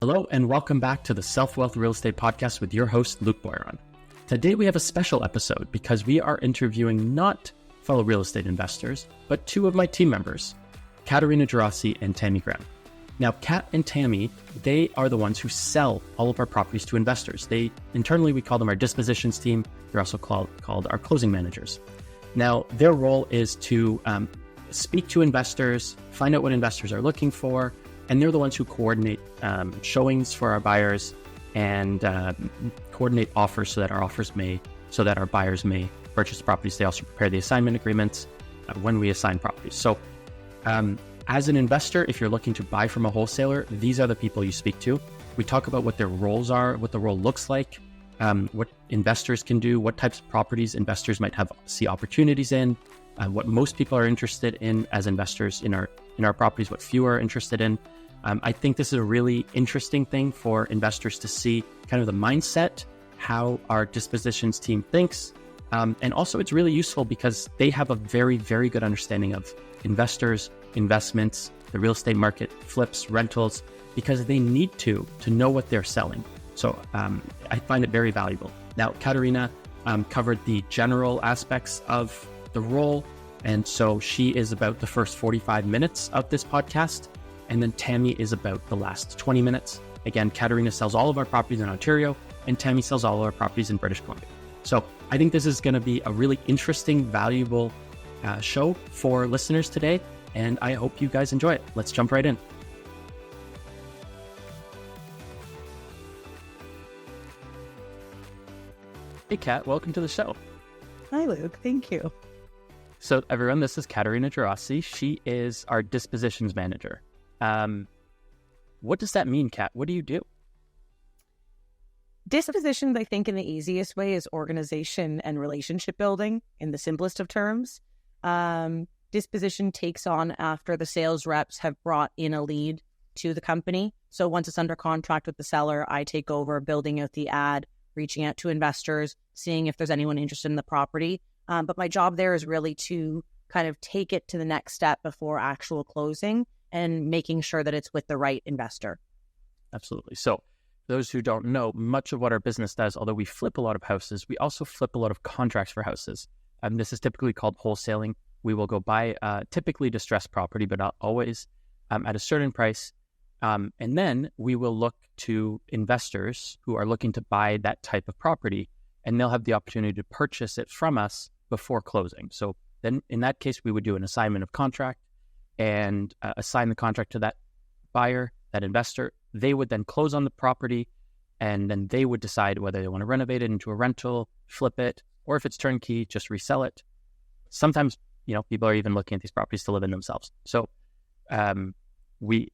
Hello and welcome back to the Self-Wealth Real Estate Podcast with your host, Luke Boyron. Today we have a special episode because we are interviewing not fellow real estate investors, but two of my team members, Katarina Gerasi and Tammy Graham. Now, Kat and Tammy, they are the ones who sell all of our properties to investors. Internally, we call them our dispositions team. They're also called our closing managers. Now, their role is to speak to investors, find out what investors are looking for, and they're the ones who coordinate showings for our buyers and coordinate offers so that our buyers may purchase properties. They also prepare the assignment agreements when we assign properties. So as an investor, if you're looking to buy from a wholesaler, these are the people you speak to. We talk about what their roles are, what the role looks like, what investors can do, what types of properties investors might see opportunities in, what most people are interested in as investors in our properties, what few are interested in. I think this is a really interesting thing for investors to see kind of the mindset, how our dispositions team thinks. And also it's really useful because they have a very, very good understanding of investors, investments, the real estate market, flips, rentals, because they need to know what they're selling. So I find it very valuable. Now, Katarina covered the general aspects of the role. And so she is about the first 45 minutes of this podcast. And then Tammy is about the last 20 minutes. Again, Katarina sells all of our properties in Ontario and Tammy sells all of our properties in British Columbia. So I think this is going to be a really interesting, valuable show for listeners today. And I hope you guys enjoy it. Let's jump right in. Hey, Kat, welcome to the show. Hi, Luke. Thank you. So everyone, this is Katarina Gerasi. She is our dispositions manager. What does that mean, Kat? What do you do? Dispositions, I think in the easiest way, is organization and relationship building in the simplest of terms. Disposition takes on after the sales reps have brought in a lead to the company. So once it's under contract with the seller, I take over building out the ad, reaching out to investors, seeing if there's anyone interested in the property. But my job there is really to kind of take it to the next step before actual closing and making sure that it's with the right investor. Absolutely. So those who don't know, much of what our business does, although we flip a lot of houses, we also flip a lot of contracts for houses. This is typically called wholesaling. We will go buy typically distressed property, but not always at a certain price. And then we will look to investors who are looking to buy that type of property, and they'll have the opportunity to purchase it from us before closing. So then in that case, we would do an assignment of contract and assign the contract to that buyer, that investor. They would then close on the property, and then they would decide whether they want to renovate it into a rental, flip it, or if it's turnkey, just resell it. Sometimes, people are even looking at these properties to live in themselves. So we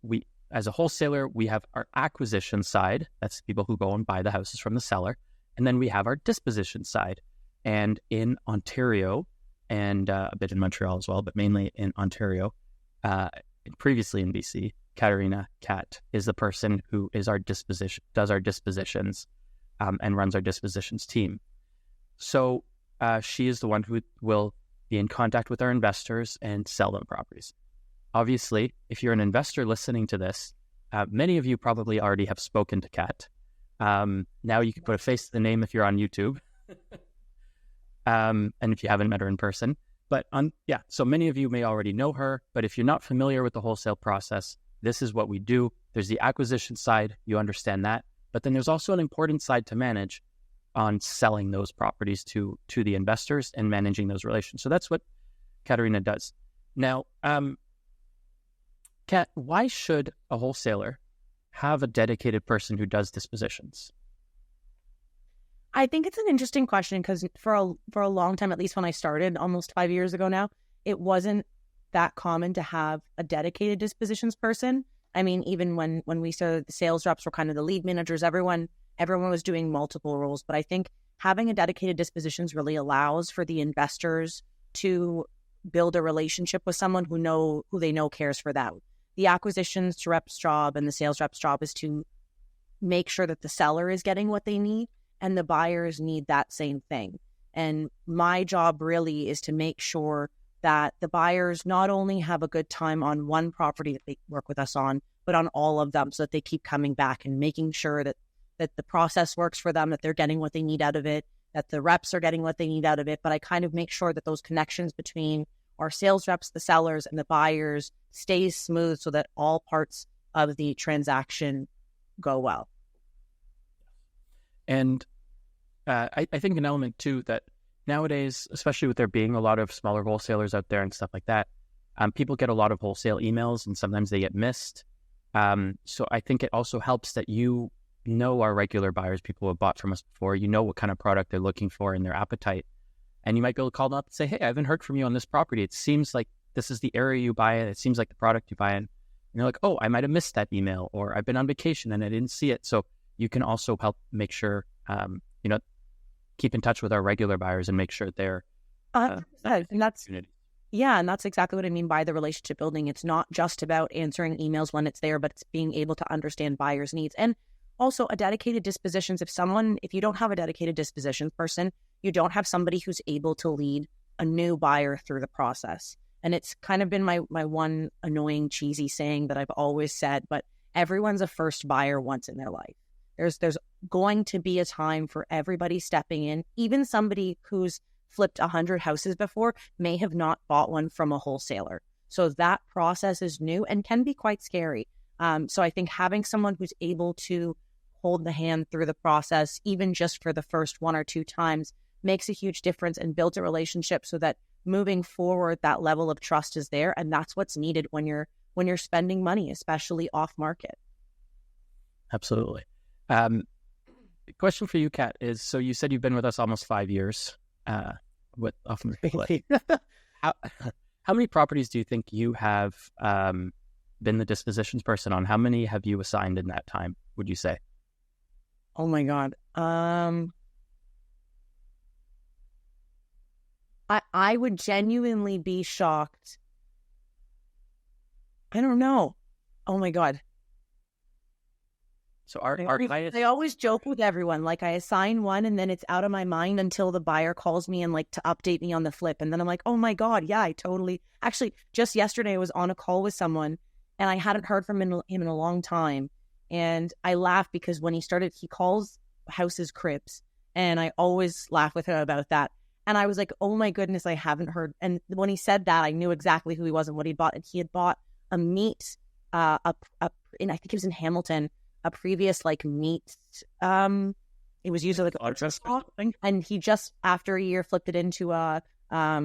as a wholesaler, we have our acquisition side. That's people who go and buy the houses from the seller. And then we have our disposition side. And in Ontario, and a bit in Montreal as well, but mainly in Ontario, previously in BC, Katarina, Kat, is the person who is does our dispositions and runs our dispositions team. So she is the one who will be in contact with our investors and sell them properties. Obviously, if you're an investor listening to this, many of you probably already have spoken to Kat. Now you can put a face to the name if you're on YouTube. And if you haven't met her in person. But so many of you may already know her, but if you're not familiar with the wholesale process, this is what we do. There's the acquisition side, you understand that. But then there's also an important side to manage on selling those properties to the investors and managing those relations. So that's what Katarina does. Now, Kat, why should a wholesaler have a dedicated person who does dispositions? I think it's an interesting question because for a long time, at least when I started almost 5 years ago now, it wasn't that common to have a dedicated dispositions person. I mean, even when we started, the sales reps were kind of the lead managers. Everyone was doing multiple roles. But I think having a dedicated dispositions really allows for the investors to build a relationship with someone who they know cares for them. The acquisitions rep's job and the sales rep's job is to make sure that the seller is getting what they need and the buyers need that same thing. And my job really is to make sure that the buyers not only have a good time on one property that they work with us on, but on all of them so that they keep coming back and making sure that the process works for them, that they're getting what they need out of it, that the reps are getting what they need out of it. But I kind of make sure that those connections between our sales reps, the sellers, and the buyers stays smooth so that all parts of the transaction go well. And I think an element too that nowadays, especially with there being a lot of smaller wholesalers out there and stuff like that, people get a lot of wholesale emails and sometimes they get missed. So I think it also helps that you know our regular buyers, people who have bought from us before, you know what kind of product they're looking for and their appetite. And you might be able to call them up and say, hey, I haven't heard from you on this property. It seems like this is the area you buy in. It seems like the product you buy in. And you're like, oh, I might have missed that email, or I've been on vacation and I didn't see it. So you can also help make sure, keep in touch with our regular buyers and make sure they're and that's exactly what I mean by the relationship building. It's not just about answering emails when it's there, but it's being able to understand buyers' needs. And also a dedicated dispositions. If you don't have a dedicated dispositions person, you don't have somebody who's able to lead a new buyer through the process. And it's kind of been my one annoying, cheesy saying that I've always said, but everyone's a first buyer once in their life. There's going to be a time for everybody stepping in. Even somebody who's flipped 100 houses before may have not bought one from a wholesaler. So that process is new and can be quite scary. So I think having someone who's able to hold the hand through the process, even just for the first one or two times, makes a huge difference and builds a relationship so that moving forward, that level of trust is there. And that's what's needed when you're spending money, especially off market. Absolutely. The question for you, Kat, is, so you said you've been with us almost 5 years with off market. How many properties do you think you have been the dispositions person on? How many have you assigned in that time, would you say? Oh my God. I would genuinely be shocked. I don't know. Oh my God. So our highest... I always joke with everyone, like I assign one and then it's out of my mind until the buyer calls me and like to update me on the flip. And then I'm like, oh my God, yeah, I totally... Actually, just yesterday I was on a call with someone and I hadn't heard from him in a long time. And I laughed because when he calls houses cribs. And I always laugh with him about that. And I was like, oh my goodness, I haven't heard. And when he said that, I knew exactly who he was and what he'd bought. And he had bought a meat, and I think it was in Hamilton, a previous like meat. It was usually like a purchase spot. And he just, after a year, flipped it into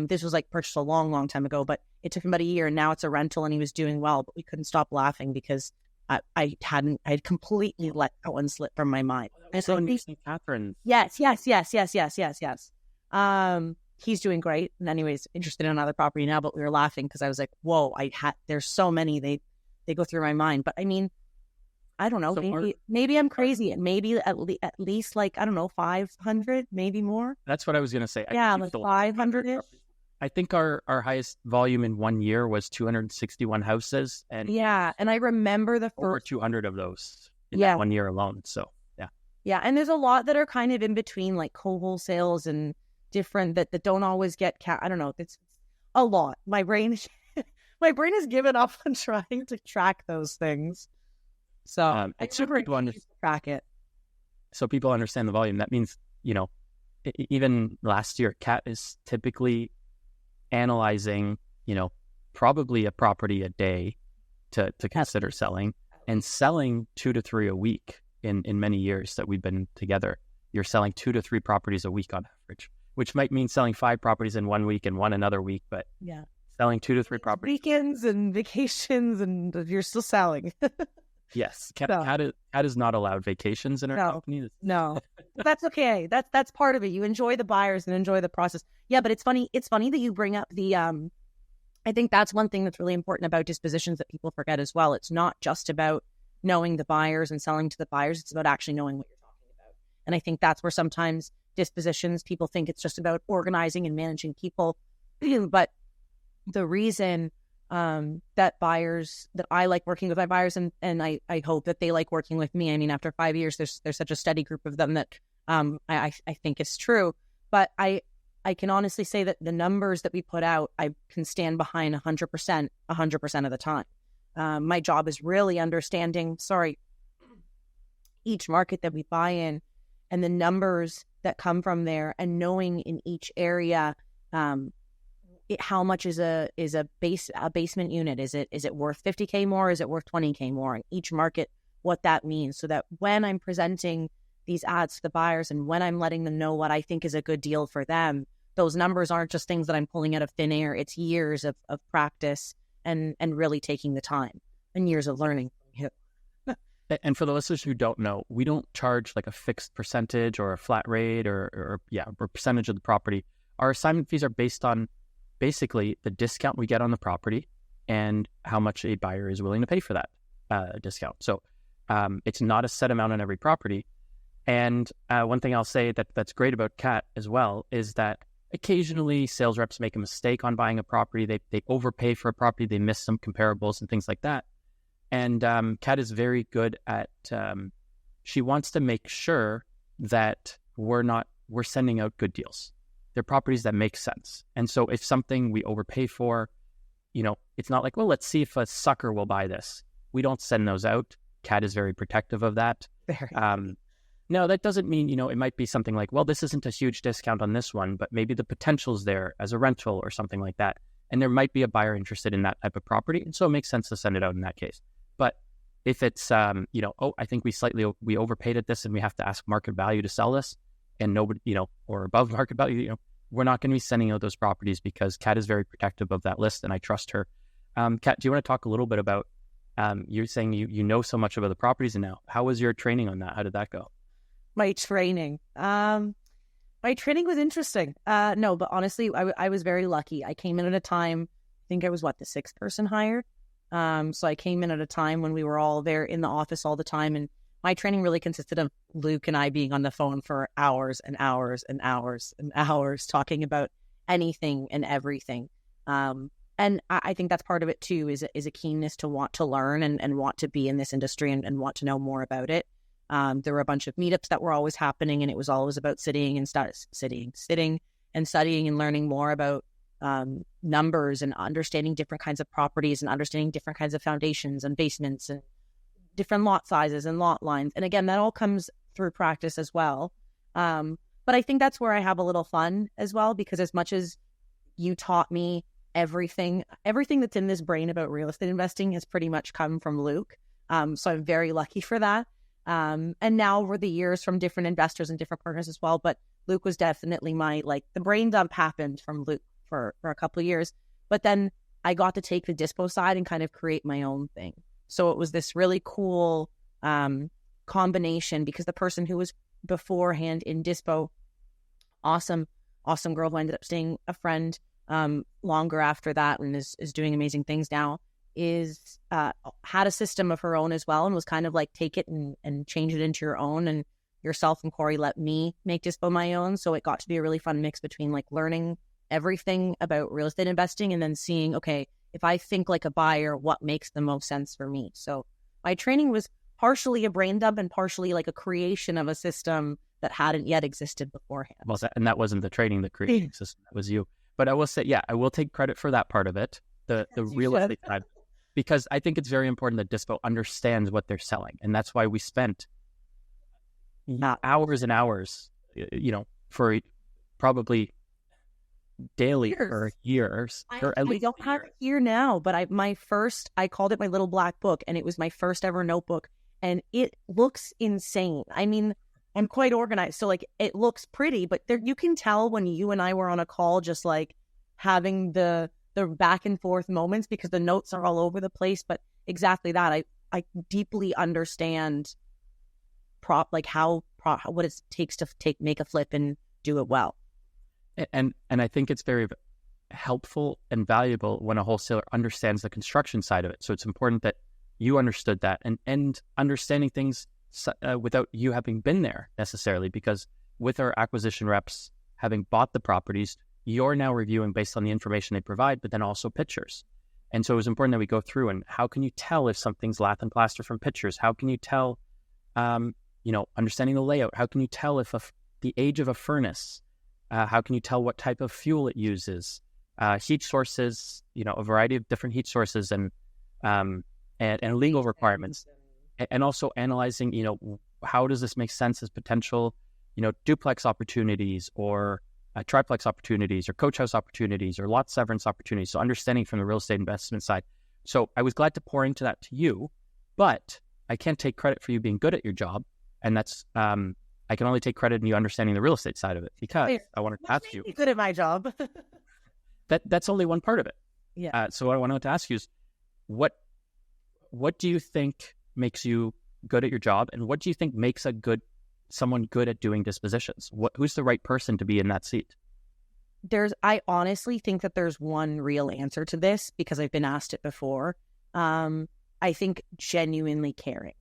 this was like purchased a long, long time ago, but it took him about a year and now it's a rental and he was doing well, but we couldn't stop laughing because I had completely let that one slip from my mind. And so Catherine. Yes. He's doing great. And anyways, interested in another property now, but we were laughing because I was like, whoa, there's so many, they go through my mind. But I mean, I don't know, so maybe I'm crazy. And maybe at least like, I don't know, 500, maybe more. That's what I was going to say. Yeah, like 500-ish. I think our highest volume in 1 year was 261 houses. And I remember the first... Over 200 of those in that 1 year alone. So, yeah. Yeah, and there's a lot that are kind of in between, like co-wholesales and different that don't always get... I don't know, it's a lot. My brain has given up on trying to track those things. So it's super important to track it. So people understand the volume. That means, even last year, Kat is typically analyzing, probably a property a day to consider selling, and selling 2 to 3 a week in many years that we've been together. You're selling 2 to 3 properties a week on average, which might mean selling 5 properties in 1 week and 1 another week, but selling 2 to 3 properties. Weekends and vacations, and you're still selling. Yes. Kat is not allowed vacations in our company. No, but that's okay. That's part of it. You enjoy the buyers and enjoy the process. Yeah, but it's funny. It's funny that you bring up the, I think that's one thing that's really important about dispositions that people forget as well. It's not just about knowing the buyers and selling to the buyers. It's about actually knowing what you're talking about. And I think that's where sometimes dispositions, people think it's just about organizing and managing people. But the reason that I like working with my buyers and I hope that they like working with me. I mean, after 5 years, there's such a steady group of them that I think is true. But I can honestly say that the numbers that we put out, I can stand behind 100% of the time. My job is really understanding, each market that we buy in and the numbers that come from there, and knowing in each area how much is a basement unit. Is it worth $50K more? Is it worth $20K more? In each market, what that means, so that when I'm presenting these ads to the buyers and when I'm letting them know what I think is a good deal for them, those numbers aren't just things that I'm pulling out of thin air. It's years of practice and really taking the time and years of learning. And for the listeners who don't know, we don't charge like a fixed percentage or a flat rate or percentage of the property. Our assignment fees are based on basically the discount we get on the property and how much a buyer is willing to pay for that discount. So it's not a set amount on every property. And one thing I'll say that's great about Kat as well is that occasionally sales reps make a mistake on buying a property. They overpay for a property. They miss some comparables and things like that. And Kat is very good at, she wants to make sure that we're sending out good deals. They're properties that make sense. And so if something we overpay for, it's not like, well, let's see if a sucker will buy this. We don't send those out. Kat is very protective of that. No, that doesn't mean, it might be something like, well, this isn't a huge discount on this one, but maybe the potential's there as a rental or something like that. And there might be a buyer interested in that type of property. And so it makes sense to send it out in that case. But if it's, I think we overpaid at this and we have to ask market value to sell this and nobody, or above market value, we're not going to be sending out those properties because Kat is very protective of that list and I trust her. Kat, do you want to talk a little bit about, you're saying you know so much about the properties and now, how was your training on that? How did that go? My training was interesting. No, but honestly, I was very lucky. I came in at a time, I think I was the sixth person hired. So I came in at a time when we were all there in the office all the time. And my training really consisted of Luke and I being on the phone for hours and hours and hours and hours talking about anything and everything. And I think that's part of it too, is a keenness to want to learn and want to be in this industry and want to know more about it. There were a bunch of meetups that were always happening, and it was always about sitting and studying and learning more about numbers and understanding different kinds of properties and understanding different kinds of foundations and basements and different lot sizes and lot lines. And again, that all comes through practice as well. But I think that's where I have a little fun as well, because as much as you taught me everything that's in this brain about real estate investing has pretty much come from Luke. So I'm very lucky for that. And now over the years from different investors and different partners as well. But Luke was definitely the brain dump happened from Luke for a couple of years. But then I got to take the dispo side and kind of create my own thing. So it was this really cool combination, because the person who was beforehand in dispo, awesome girl who ended up staying a friend longer after that and is doing amazing things now, had a system of her own as well, and was kind of like, take it and change it into your own. And yourself and Corey let me make dispo my own. So it got to be a really fun mix between learning everything about real estate investing and then seeing, okay, if I think like a buyer, what makes the most sense for me? So my training was partially a brain dump and partially like a creation of a system that hadn't yet existed beforehand. Well, and that wasn't the training, the creating system, that was you. But I will say, I will take credit for that part of it, the real estate side, because I think it's very important that Dispo understands what they're selling. And that's why we spent hours and hours, for probably daily for years. I don't have it here now, but I called it my little black book, and it was my first ever notebook, and it looks insane. I mean, I'm quite organized, so it looks pretty, but you can tell when you and I were on a call, just having the back and forth moments, because the notes are all over the place. But exactly that, I deeply understand what it takes to make a flip and do it well. And I think it's very helpful and valuable when a wholesaler understands the construction side of it. So it's important that you understood that and understanding things without you having been there necessarily, because with our acquisition reps having bought the properties, you're now reviewing based on the information they provide, but then also pictures. And so it was important that we go through, and how can you tell if something's lath and plaster from pictures? How can you tell, understanding the layout? How can you tell if the age of a furnace? How can you tell what type of fuel it uses? Heat sources, a variety of different heat sources, and and legal requirements, and also analyzing, how does this make sense as potential, duplex opportunities or triplex opportunities or coach house opportunities or lot severance opportunities. So understanding from the real estate investment side. So I was glad to pour into that to you, but I can't take credit for you being good at your job. And that's, I can only take credit in you understanding the real estate side of it, because I wanted to ask you. Good at my job. That's only one part of it. Yeah. So what I wanted to ask you is, what do you think makes you good at your job, and what do you think makes someone good at doing dispositions? Who's the right person to be in that seat? I honestly think that there's one real answer to this, because I've been asked it before. I think genuinely caring.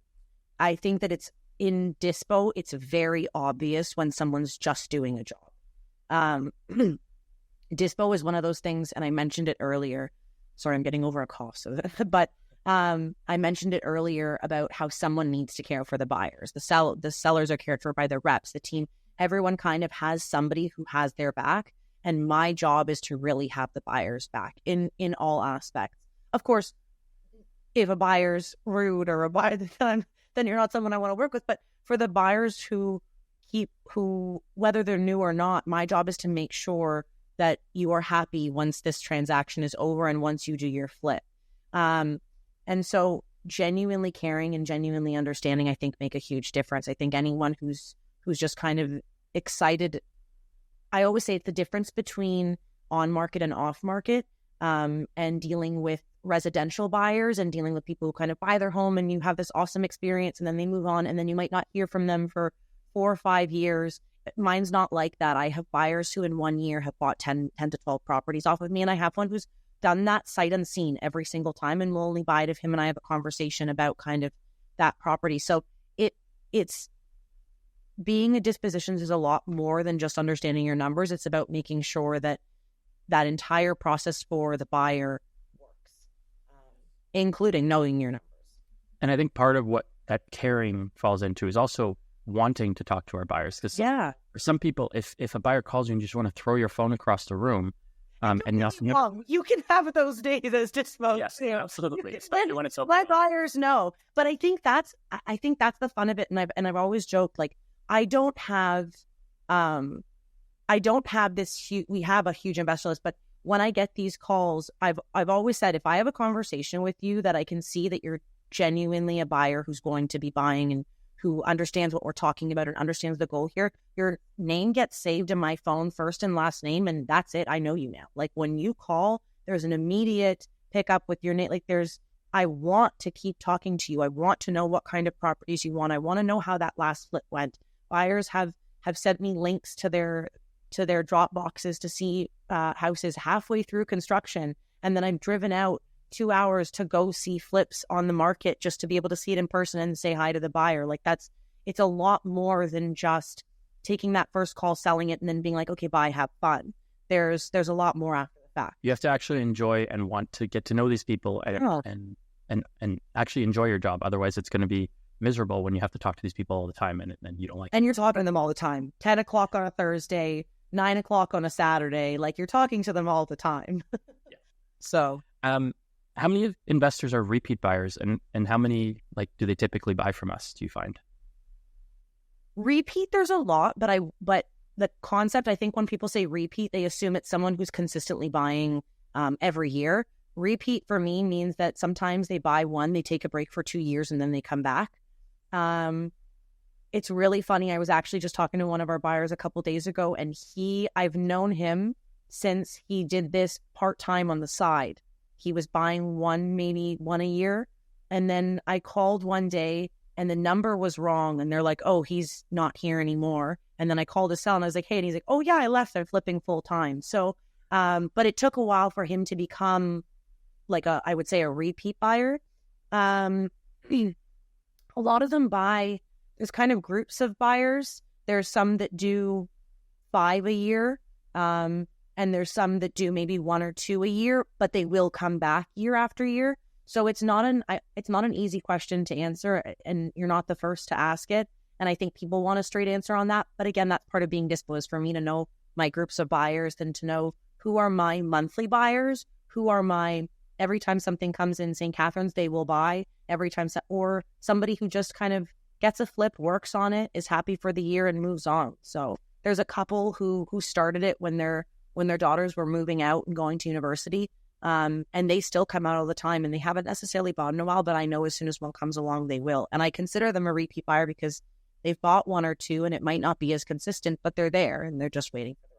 I think that in dispo, it's very obvious when someone's just doing a job. Dispo is one of those things, and I mentioned it earlier. Sorry, I'm getting over a cough. But I mentioned it earlier about how someone needs to care for the buyers. The sellers are cared for by the reps, the team. Everyone kind of has somebody who has their back, and my job is to really have the buyers back in all aspects. Of course, if a buyer's rude or a buyer, then you're not someone I want to work with. But for the buyers who whether they're new or not, my job is to make sure that you are happy once this transaction is over and once you do your flip. And so genuinely caring and genuinely understanding, I think, make a huge difference. I think anyone who's just kind of excited, I always say it's the difference between on market and off market, and dealing with residential buyers and dealing with people who kind of buy their home and you have this awesome experience and then they move on and then you might not hear from them for 4 or 5 years. Mine's not like that. I have buyers who in 1 year have bought 10 to 12 properties off of me, and I have one who's done that sight unseen every single time and will only buy it if him and I have a conversation about kind of that property. So it's being a dispositions is a lot more than just understanding your numbers. It's about making sure that entire process for the buyer works, including knowing your numbers. And I think part of what that caring falls into is also wanting to talk to our buyers. Because for some people, if a buyer calls you and you just want to throw your phone across the room, and nothing. You can have those days as dispo. Yes, absolutely. Especially when it's let buyers know. But I think that's the fun of it. And I've always joked, like, I don't have this huge. We have a huge investor list, but when I get these calls, I've always said, if I have a conversation with you that I can see that you're genuinely a buyer who's going to be buying and who understands what we're talking about and understands the goal here, your name gets saved in my phone, first and last name, and that's it. I know you now. Like, when you call, there's an immediate pickup with your name. Like, I want to keep talking to you. I want to know what kind of properties you want. I want to know how that last flip went. Buyers have sent me links to their drop boxes to see houses halfway through construction, and then I've driven out 2 hours to go see flips on the market just to be able to see it in person and say hi to the buyer. Like, it's a lot more than just taking that first call, selling it, and then being like, okay, bye, have fun. There's a lot more after the fact. You have to actually enjoy and want to get to know these people and actually enjoy your job. Otherwise, it's going to be miserable when you have to talk to these people all the time and you don't like it. And you're talking to them all the time. 10 o'clock on a Thursday, 9 o'clock on a Saturday. Like, you're talking to them all the time. Yeah. So, how many investors are repeat buyers, and how many do they typically buy from us, do you find? Repeat, there's a lot, but the concept, I think when people say repeat, they assume it's someone who's consistently buying every year. Repeat for me means that sometimes they buy one, they take a break for 2 years, and then they come back. It's really funny. I was actually just talking to one of our buyers a couple days ago, and I've known him since he did this part-time on the side. He was buying maybe one a year. And then I called one day and the number was wrong. And they're like, oh, he's not here anymore. And then I called his cell and I was like, hey, and he's like, oh yeah, I left. I'm flipping full time. So, but it took a while for him to become I would say a repeat buyer. A lot of them buy, there's kind of groups of buyers. There's some that do 5 a year. And there's some that do maybe 1 or 2 a year, but they will come back year after year. So it's not an easy question to answer, and you're not the first to ask it. And I think people want a straight answer on that. But again, that's part of being dispo, is for me to know my groups of buyers and to know who are my monthly buyers, who are my every time something comes in St. Catharines, they will buy every time. Or somebody who just kind of gets a flip, works on it, is happy for the year and moves on. So there's a couple who started it when their daughters were moving out and going to university. And they still come out all the time, and they haven't necessarily bought in a while, but I know as soon as one comes along, they will. And I consider them a repeat buyer because they've bought one or two, and it might not be as consistent, but they're there and they're just waiting for the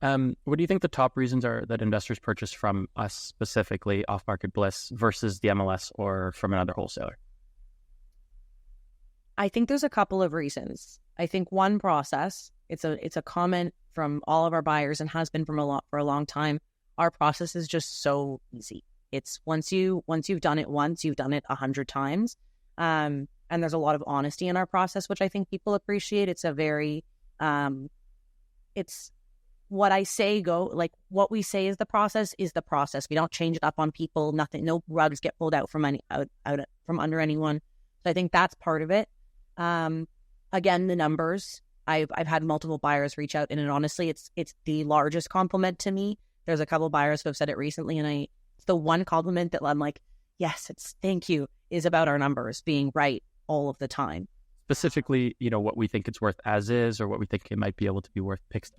right one. What do you think the top reasons are that investors purchase from us, specifically off-market Bliss, versus the MLS or from another wholesaler? I think there's a couple of reasons. I think one, process. It's a comment from all of our buyers and has been for a long time. Our process is just so easy. It's once you've done it once, you've done it 100 times. And there's a lot of honesty in our process, which I think people appreciate. It's a very, it's what I say like what we say is the process is the process. We don't change it up on people. Nothing, no rugs get pulled out from from under anyone. So I think that's part of it. Again, the numbers. I've had multiple buyers reach out, and honestly, it's the largest compliment to me. There's a couple buyers who have said it recently, and it's the one compliment that I'm like, yes, thank you, is about our numbers being right all of the time. Specifically, what we think it's worth as is, or what we think it might be able to be worth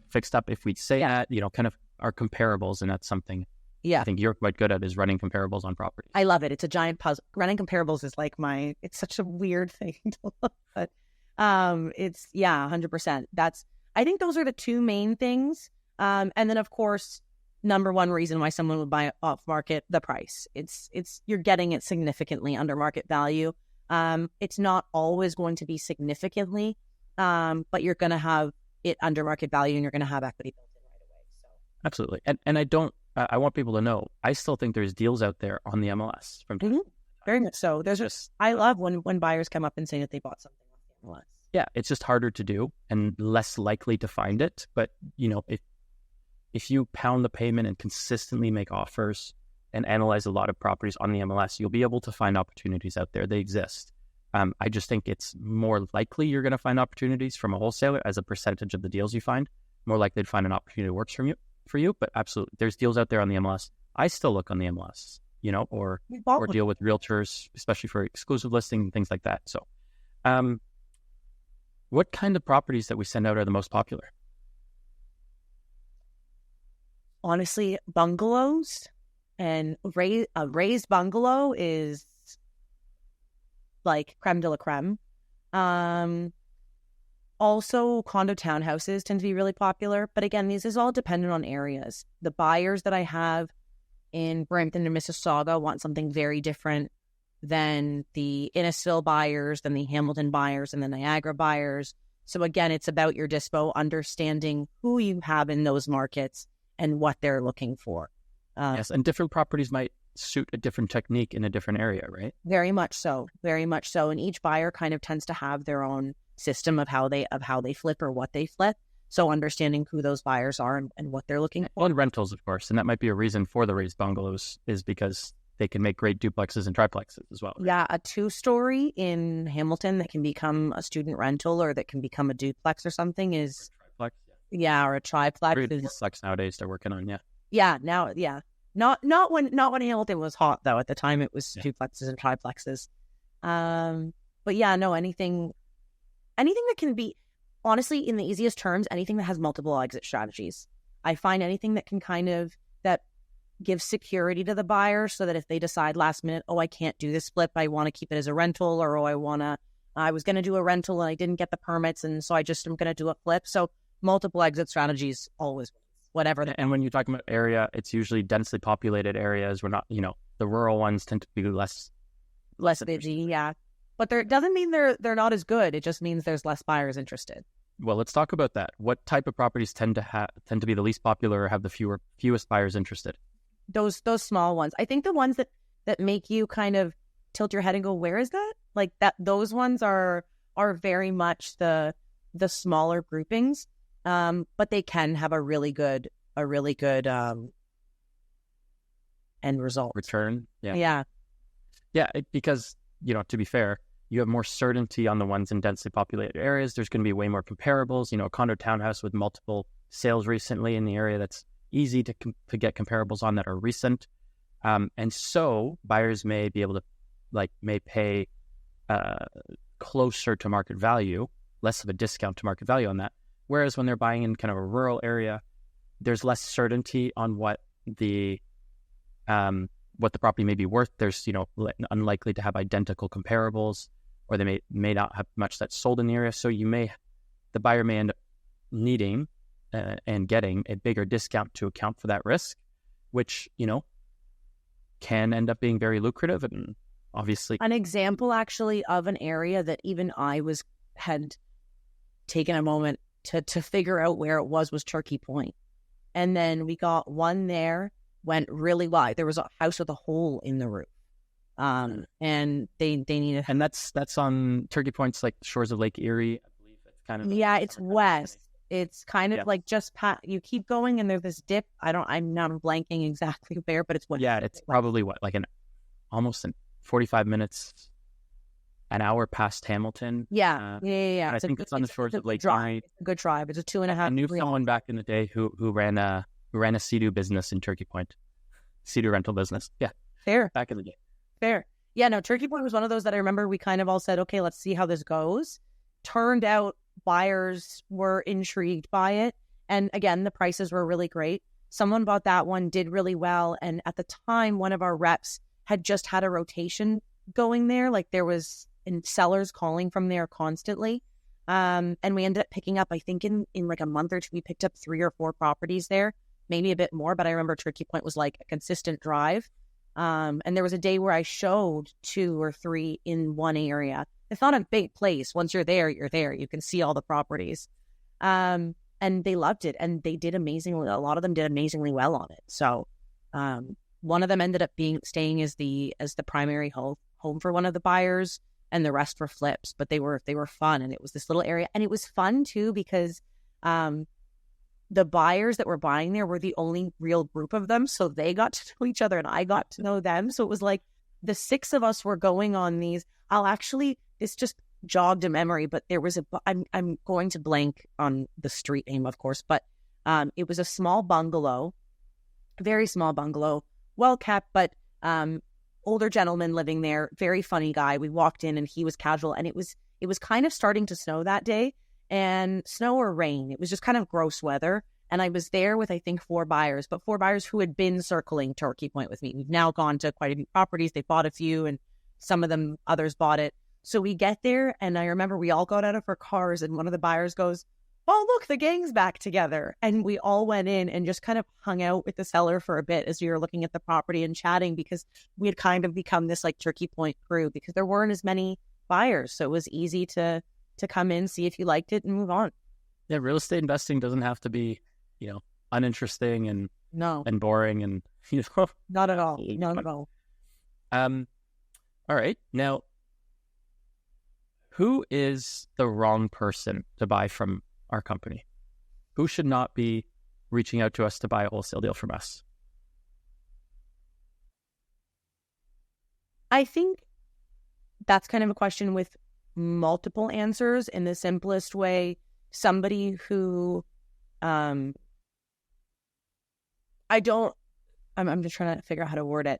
fixed up. If we say that, kind of our comparables, and that's something I think you're quite good at, is running comparables on properties. I love it. It's a giant puzzle. Running comparables is like it's such a weird thing to look, but it's 100%. I think those are the two main things. And then of course, number one reason why someone would buy off market, the price. It's you're getting it significantly under market value. It's not always going to be significantly, but you're going to have it under market value, and you're going to have equity built in right away. So absolutely. And I want people to know, I still think there's deals out there on the MLS from time to time. Very much so. I love when buyers come up and say that they bought something off the MLS. Yeah, it's just harder to do and less likely to find it. But if you pound the pavement and consistently make offers and analyze a lot of properties on the MLS, you'll be able to find opportunities out there. They exist. I just think it's more likely you're going to find opportunities from a wholesaler as a percentage of the deals you find. More likely to find an opportunity that works for you. But absolutely, there's deals out there on the MLS. I still look on the MLS, or deal with realtors, especially for exclusive listing and things like that. So, what kind of properties that we send out are the most popular? Honestly, bungalows, and a raised bungalow is like creme de la creme. Also, condo townhouses tend to be really popular. But again, this is all dependent on areas. The buyers that I have in Brampton and Mississauga want something very different than the Innisfil buyers, than the Hamilton buyers, and the Niagara buyers. So again, it's about your dispo, understanding who you have in those markets and what they're looking for. Yes, and different properties might suit a different technique in a different area, right? Very much so. And each buyer kind of tends to have their own system of how they flip or what they flip. So understanding who those buyers are and what they're looking for. And rentals, of course. And that might be a reason for the raised bungalows, is because they can make great duplexes and triplexes as well. Right? Yeah, a 2-story in Hamilton that can become a student rental, or that can become a duplex or something is... Or a triplex. Yeah, or a triplex. Duplex nowadays they're working on, Yeah, now, yeah. Not when Hamilton was hot, though. At the time, it was duplexes and triplexes. But yeah, no, anything that can be... Honestly, in the easiest terms, anything that has multiple exit strategies. I find anything that can that gives security to the buyer, so that if they decide last minute, I can't do this flip, I want to keep it as a rental, or I was going to do a rental and I didn't get the permits, and so I just am going to do a flip. So multiple exit strategies always, whatever. And when you're talking about area, it's usually densely populated areas. We're not, the rural ones tend to be less busy, yeah. But it doesn't mean they're not as good. It just means there's less buyers interested. Well, let's talk about that. What type of properties tend to be the least popular or have the fewest buyers interested? Those small ones. I think the ones that make you kind of tilt your head and go, "Where is that?" Like that. Those ones are very much the smaller groupings, but they can have a really good end result. Return. Yeah. Because to be fair, you have more certainty on the ones in densely populated areas. There's going to be way more comparables. A condo townhouse with multiple sales recently in the area that's easy to get comparables on that are recent. And so buyers may be able to may pay closer to market value, less of a discount to market value on that. Whereas when they're buying in kind of a rural area, there's less certainty on what the property may be worth. There's, unlikely to have identical comparables, or they may not have much that's sold in the area. So the buyer may end up needing and getting a bigger discount to account for that risk, which, can end up being very lucrative. And obviously, an example actually of an area that even I had taken a moment to figure out where it was Turkey Point. And then we got one there, went really wide. There was a house with a hole in the roof. And they needed... And that's on Turkey Point's like shores of Lake Erie. I believe it's kind of... Yeah, it's west. It's kind of like just you keep going and there's this dip. I'm not blanking exactly where, but it's what... Yeah, it's probably almost 45 minutes, an hour past Hamilton. Yeah. I think it's on the shores of Lake Erie. It's a good drive. It's a 2.5. I knew someone back in the day who ran a Sea-Doo business in Turkey Point. Sea-Doo rental business. Yeah. Fair. Back in the day. Fair. Yeah, no, Turkey Point was one of those that I remember we kind of all said, okay, let's see how this goes. Turned out buyers were intrigued by it. And again, the prices were really great. Someone bought that one, did really well. And at the time, one of our reps had just had a rotation going there. Like there was sellers calling from there constantly. And we ended up picking up, I think in like a month or two, we picked up 3 or 4 properties there, maybe a bit more. But I remember Turkey Point was like a consistent drive. And there was a day where I showed 2 or 3 in one area. It's not a big place. Once you're there, you're there. You can see all the properties. And they loved it. And they did amazingly. A lot of them did amazingly well on it. So one of them ended up staying as the primary home for one of the buyers, and the rest were flips. But they were fun. And it was this little area. And it was fun too because the buyers that were buying there were the only real group of them. So they got to know each other and I got to know them. So it was like the 6 of us were going on these. This just jogged a memory, but there was I'm going to blank on the street name, of course, but it was a small bungalow, very small bungalow, well kept, but older gentleman living there, very funny guy. We walked in and he was casual, and it was kind of starting to snow that day, and snow or rain. It was just kind of gross weather. And I was there with, I think, 4 buyers, but 4 buyers who had been circling Turkey Point with me. We've now gone to quite a few properties. They bought a few, and some of them, others bought it. So we get there, and I remember we all got out of our cars, and one of the buyers goes, "Oh, look, the gang's back together." And we all went in and just kind of hung out with the seller for a bit as we were looking at the property and chatting, because we had kind of become this like Turkey Point crew because there weren't as many buyers. So it was easy to come in, see if you liked it, and move on. Yeah, real estate investing doesn't have to be, uninteresting and boring and not at all. Not at all. All right. Now, who is the wrong person to buy from our company? Who should not be reaching out to us to buy a wholesale deal from us? I think that's kind of a question with multiple answers. In the simplest way, somebody who I'm just trying to figure out how to word it.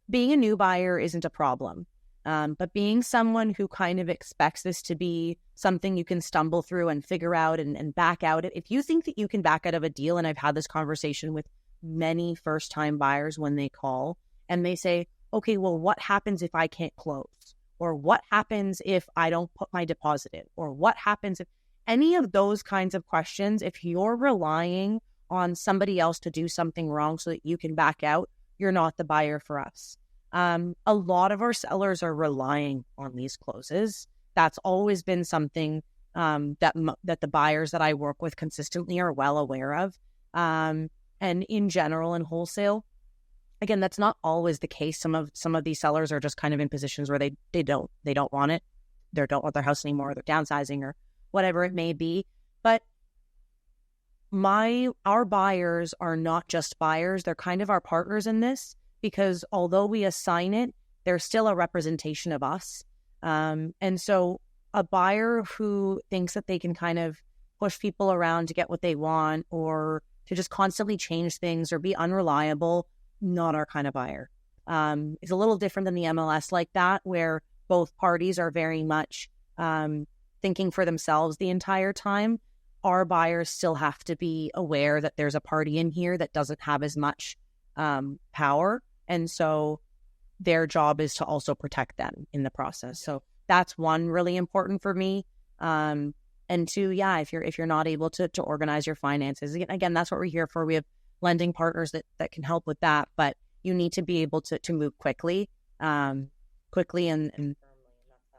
Being a new buyer isn't a problem. But being someone who kind of expects this to be something you can stumble through and figure out and back out. If you think that you can back out of a deal, and I've had this conversation with many first-time buyers when they call and they say, okay, well, what happens if I can't close? Or what happens if I don't put my deposit in? Or what happens if any of those kinds of questions, if you're relying on somebody else to do something wrong so that you can back out, you're not the buyer for us. A lot of our sellers are relying on these closes. That's always been something that the buyers that I work with consistently are well aware of. And in general, in wholesale, again, that's not always the case. Some of these sellers are just kind of in positions where they don't want it. They don't want their house anymore. They're downsizing or whatever it may be. But our buyers are not just buyers. They're kind of our partners in this. Because although we assign it, they're still a representation of us. And so a buyer who thinks that they can kind of push people around to get what they want, or to just constantly change things or be unreliable. Not our kind of buyer. It's a little different than the MLS like that, where both parties are very much thinking for themselves the entire time. Our buyers still have to be aware that there's a party in here that doesn't have as much power. And so their job is to also protect them in the process. So that's one really important for me. And two, if you're not able to organize your finances, again, that's what we're here for. We have lending partners that can help with that, but you need to be able to move quickly and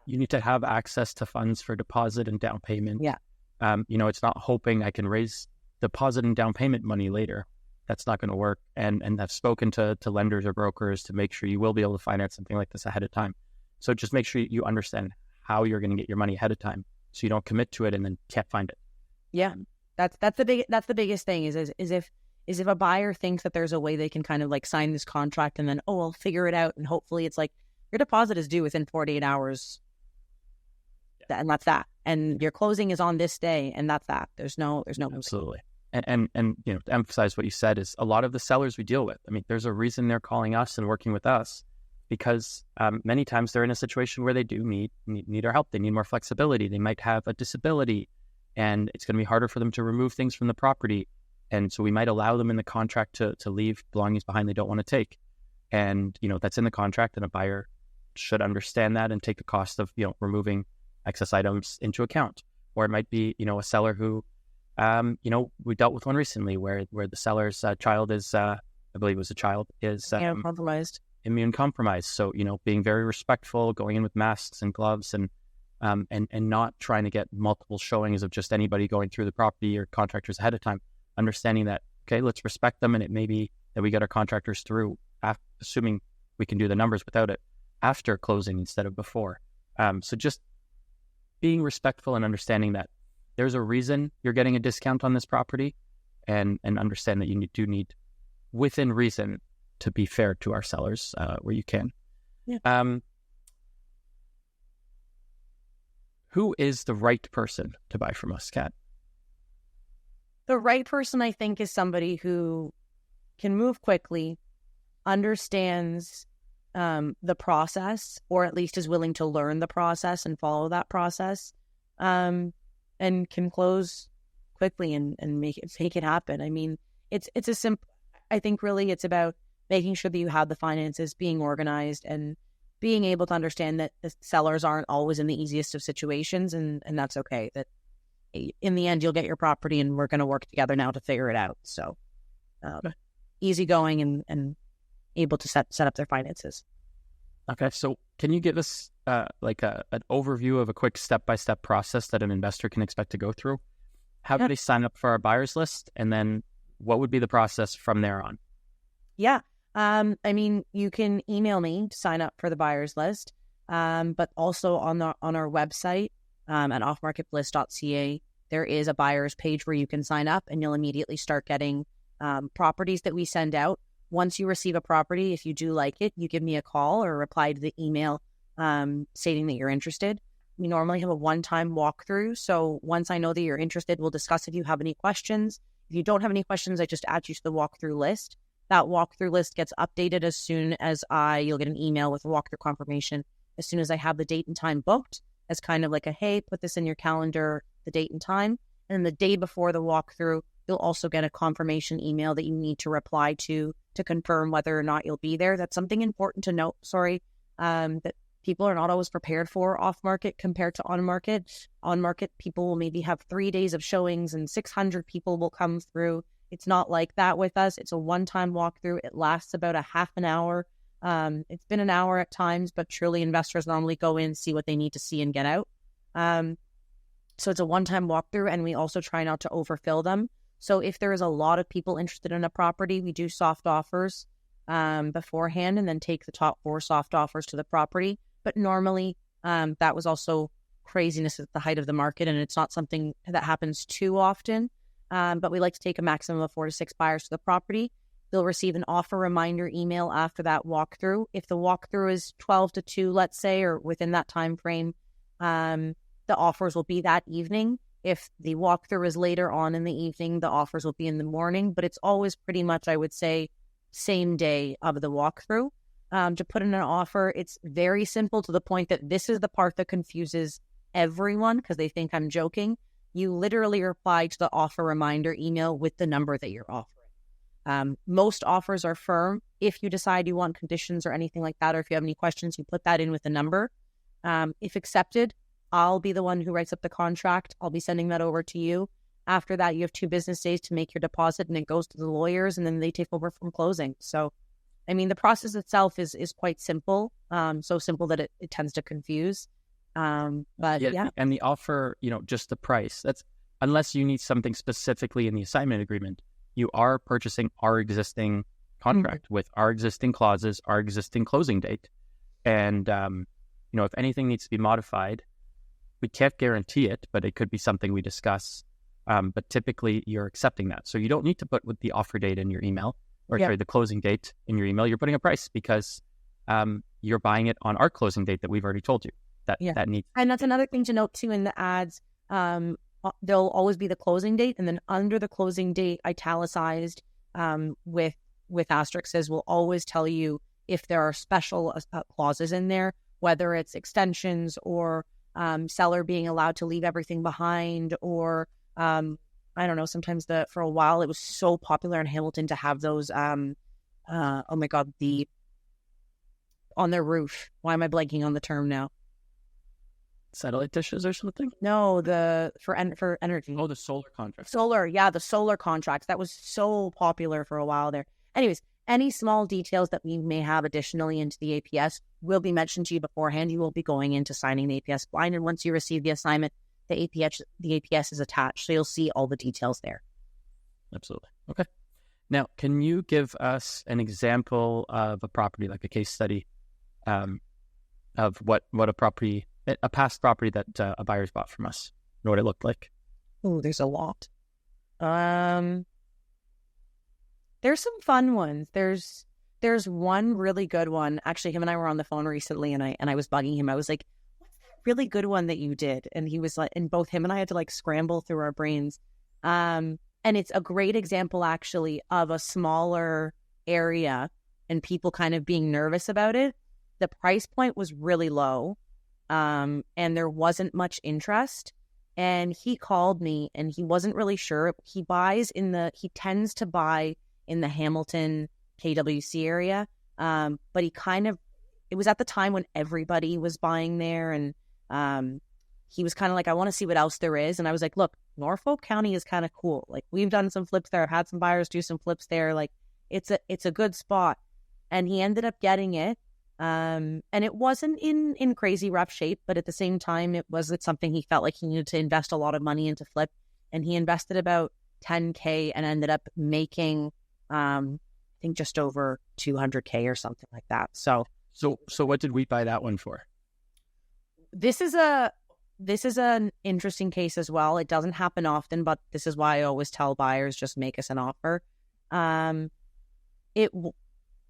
you need to have access to funds for deposit and down payment. Yeah. It's not hoping I can raise deposit and down payment money later. That's not going to work. And I've spoken to lenders or brokers to make sure you will be able to finance something like this ahead of time. So just make sure you understand how you're going to get your money ahead of time, so you don't commit to it and then can't find it. Yeah, that's the biggest thing is if a buyer thinks that there's a way they can kind of like sign this contract and then, I'll figure it out, and hopefully it's like your deposit is due within 48 hours. And that's that. And your closing is on this day, and that's that. There's no absolutely. And to emphasize what you said is a lot of the sellers we deal with, I mean, there's a reason they're calling us and working with us, because many times they're in a situation where they do need our help. They need more flexibility. They might have a disability, and it's going to be harder for them to remove things from the property. And so we might allow them in the contract to leave belongings behind they don't want to take. And, that's in the contract, and a buyer should understand that and take the cost of, removing excess items into account. Or it might be, a seller who, we dealt with one recently where the seller's child is, I believe it was a child, is immune compromised. So, being very respectful, going in with masks and gloves and not trying to get multiple showings of just anybody going through the property or contractors ahead of time, understanding that, okay, let's respect them. And it may be that we get our contractors through, assuming we can do the numbers without it, after closing instead of before. So just being respectful and understanding that there's a reason you're getting a discount on this property, and understand that you do need, within reason, to be fair to our sellers where you can. Yeah. Who is the right person to buy from us, Kat? The right person, I think, is somebody who can move quickly, understands the process, or at least is willing to learn the process and follow that process, and can close quickly and make it happen. I mean, it's a simple. I think really it's about making sure that you have the finances, being organized, and being able to understand that the sellers aren't always in the easiest of situations, and that's okay. That in the end, you'll get your property, and we're going to work together now to figure it out. So, easygoing and able to set up their finances. Okay, so can you give us an overview of a quick step-by-step process that an investor can expect to go through? How do they sign up for our buyers list, and then what would be the process from there on? Yeah, I mean, you can email me to sign up for the buyers list, but also on our website at offmarketbliss.ca, there is a buyers page where you can sign up, and you'll immediately start getting properties that we send out. Once you receive a property, if you do like it, you give me a call or reply to the email stating that you're interested. We normally have a one-time walkthrough. So once I know that you're interested, we'll discuss if you have any questions. If you don't have any questions, I just add you to the walkthrough list. That walkthrough list gets updated as soon as you'll get an email with a walkthrough confirmation as soon as I have the date and time booked, as kind of like a, hey, put this in your calendar, the date and time. And then the day before the walkthrough, you'll also get a confirmation email that you need to reply to confirm whether or not you'll be there. That's something important to note, that people are not always prepared for off-market compared to on-market. On-market, people will maybe have 3 days of showings and 600 people will come through. It's not like that with us. It's a one-time walkthrough. It lasts about a half an hour. It's been an hour at times, but truly investors normally go in, see what they need to see, and get out. So it's a one-time walkthrough, and we also try not to overfill them. So if there is a lot of people interested in a property, we do soft offers beforehand, and then take the top 4 soft offers to the property. But normally that was also craziness at the height of the market, and it's not something that happens too often. But we like to take a maximum of 4 to 6 buyers to the property. They'll receive an offer reminder email after that walkthrough. If the walkthrough is 12 to 2, let's say, or within that time frame, the offers will be that evening. If the walkthrough is later on in the evening, the offers will be in the morning, but it's always pretty much, I would say, same day of the walkthrough. To put in an offer, it's very simple, to the point that this is the part that confuses everyone because they think I'm joking. You literally reply to the offer reminder email with the number that you're offering. Most offers are firm. If you decide you want conditions or anything like that, or if you have any questions, you put that in with the number. If accepted, I'll be the one who writes up the contract. I'll be sending that over to you. After that, you have 2 business days to make your deposit, and it goes to the lawyers, and then they take over from closing. So, I mean, the process itself is quite simple. So simple that it tends to confuse. But yeah. And the offer, just the price, that's, unless you need something specifically in the assignment agreement, you are purchasing our existing contract with our existing clauses, our existing closing date. And, if anything needs to be modified, we can't guarantee it, but it could be something we discuss. But typically you're accepting that. So you don't need to put with the offer date in your email, or sorry, the closing date in your email. You're putting a price because you're buying it on our closing date that we've already told you that needs. And that's another thing to note too in the ads. There'll always be the closing date, and then under the closing date, italicized with asterisks, says we'll always tell you if there are special clauses in there, whether it's extensions or seller being allowed to leave everything behind, or I don't know, sometimes for a while it was so popular in Hamilton to have those oh my god, on their roof. Why am I blanking on the term now? Satellite dishes or something? No, for energy. Oh, the solar contracts. The solar contracts. That was so popular for a while there. Anyways, any small details that we may have additionally into the APS will be mentioned to you beforehand. You will be going into signing the APS blind, and once you receive the assignment, the APS is attached, so you'll see all the details there. Absolutely. Okay. Now, can you give us an example of a property, like a case study, of what a past property that a buyer's bought from us, and what it looked like? Oh, there's a lot. There's some fun ones. There's one really good one. Actually, him and I were on the phone recently, and I was bugging him. I was like, "What's that really good one that you did?" And he was like, and both him and I had to like scramble through our brains. And it's a great example actually of a smaller area and people kind of being nervous about it. The price point was really low, and there wasn't much interest. And he called me, and he wasn't really sure. He tends to buy in the Hamilton KWC area. But it was at the time when everybody was buying there. And he was kind of like, I want to see what else there is. And I was like, look, Norfolk County is kind of cool. Like, we've done some flips there. I've had some buyers do some flips there. Like, it's a good spot. And he ended up getting it. And it wasn't in crazy rough shape, but at the same time, it's something he felt like he needed to invest a lot of money into flip. And he invested about $10K and ended up making, I think, just over $200K or something like that. So what did we buy that one for? This is an interesting case as well. It doesn't happen often, but this is why I always tell buyers, just make us an offer.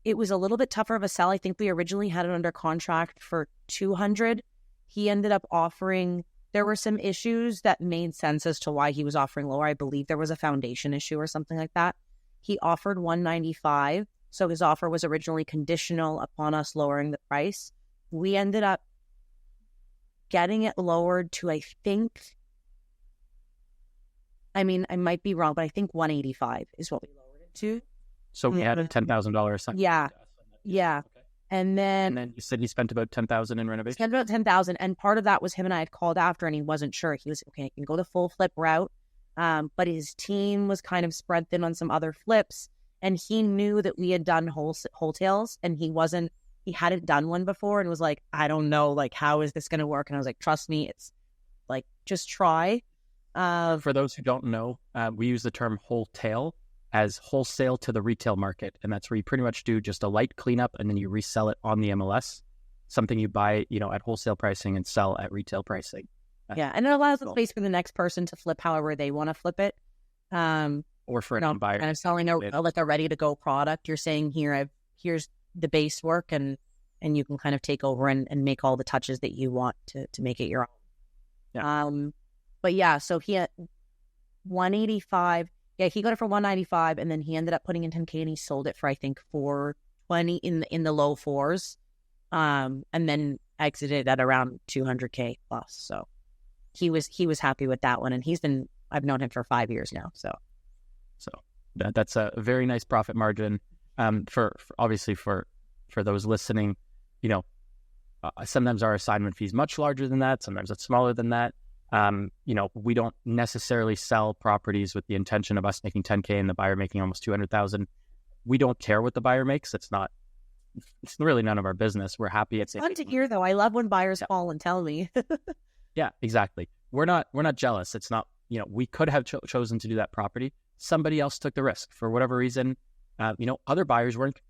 It was a little bit tougher of a sell. I think we originally had it under contract for $200. He ended up offering, there were some issues that made sense as to why he was offering lower. I believe there was a foundation issue or something like that. He offered $195. So his offer was originally conditional upon us lowering the price. We ended up getting it lowered to, I might be wrong, but I think $185 is what we lowered it to. So we had a $10,000 assignment. Yeah. Okay. And then you said he spent about $10,000 in renovation? Spent about $10,000, and part of that was him and I had called after, and he wasn't sure. He was, okay, I can go the full flip route, but his team was kind of spread thin on some other flips, and he knew that we had done wholetails, and he hadn't done one before, and was like, I don't know, like, how is this going to work? And I was like, trust me, it's like, just try. For those who don't know, we use the term wholetail as wholesale to the retail market. And that's where you pretty much do just a light cleanup and then you resell it on the MLS, something you buy, at wholesale pricing and sell at retail pricing. Yeah. And it allows the space for the next person to flip however they want to flip it. Or for an buyer. And I'm selling like a ready to go product. You're saying here's the base work, and you can kind of take over and make all the touches that you want to make it your own. Yeah. But yeah, so he had 185. Yeah, he got it for 195, and then he ended up putting in 10K, and he sold it for, I think, 420 in the low fours, and then exited at around 200K plus. So he was happy with that one, and I've known him for 5 years now. So that's a very nice profit margin. For obviously for those listening, sometimes our assignment fee is much larger than that. Sometimes it's smaller than that. We don't necessarily sell properties with the intention of us making 10K and the buyer making almost 200,000. We don't care what the buyer makes. It's really none of our business. We're happy. It's fun to hear, though. I love when buyers call and tell me. Yeah, exactly. We're not jealous. It's not, we could have chosen to do that property. Somebody else took the risk for whatever reason. Other buyers weren't,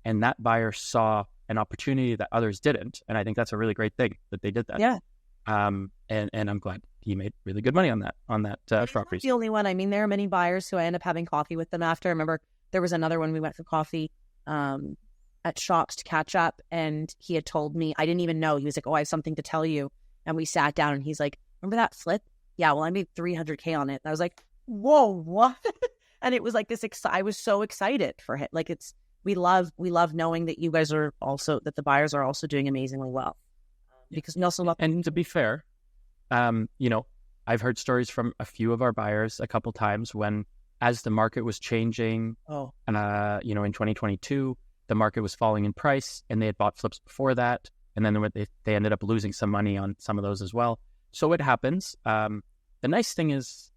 and that buyer saw an opportunity that others didn't. And I think that's a really great thing that they did that. Yeah. And I'm glad he made really good money on that property. The only one. I mean, there are many buyers who I end up having coffee with them after. I remember there was another one we went for coffee at Shops to catch up, and he had told me, I didn't even know. He was like, "Oh, I have something to tell you." And we sat down, and he's like, "Remember that flip? Yeah, well, I made 300K on it." And I was like, "Whoa, what?" And it was like this. I was so excited for him. Like we love knowing that you guys are also, that the buyers are also doing amazingly well. Because we also love. And to be fair, I've heard stories from a few of our buyers a couple times when, as the market was changing, in 2022, the market was falling in price, and they had bought flips before that, and then they ended up losing some money on some of those as well. So it happens. The nice thing is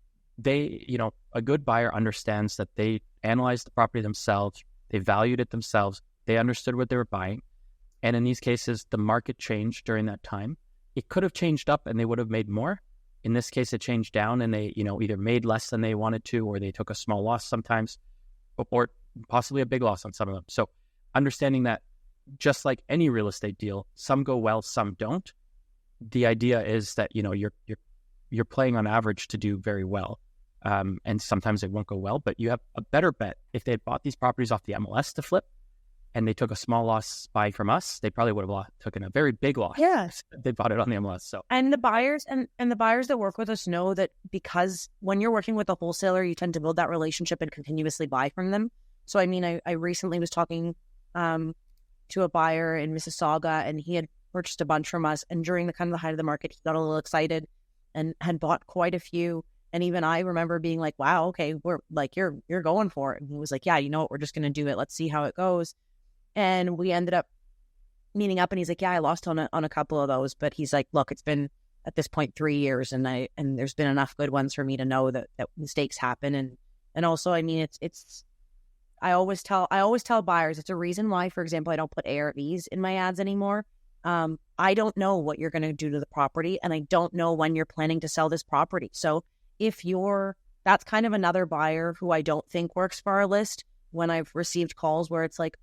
a good buyer understands that they analyzed the property themselves, they valued it themselves, they understood what they were buying. And in these cases, the market changed during that time. It could have changed up and they would have made more. In this case, it changed down and they, either made less than they wanted to, or they took a small loss sometimes, or possibly a big loss on some of them. So understanding that, just like any real estate deal, some go well, some don't. The idea is that, you're playing on average to do very well. And sometimes it won't go well, but you have a better bet. If they had bought these properties off the MLS to flip, and they took a small loss buying from us, they probably would have taken a very big loss. Yes, they bought it on the MLS. So, and the buyers and the buyers that work with us know that, because when you're working with a wholesaler, you tend to build that relationship and continuously buy from them. So, I mean, I recently was talking to a buyer in Mississauga, and he had purchased a bunch from us. And during the kind of the height of the market, he got a little excited and had bought quite a few. And even I remember being like, "Wow, okay, we're like, you're going for it." And he was like, "Yeah, you know what? We're just going to do it. Let's see how it goes." And we ended up meeting up, and he's like, "Yeah, I lost on a couple of those," but he's like, "Look, it's been at this point 3 years, and there's been enough good ones for me to know that mistakes happen." And also, I mean, it's I always tell buyers, it's a reason why, for example, I don't put ARVs in my ads anymore. I don't know what you're going to do to the property, and I don't know when you're planning to sell this property. So that's kind of another buyer who I don't think works for our list, when I've received calls where it's like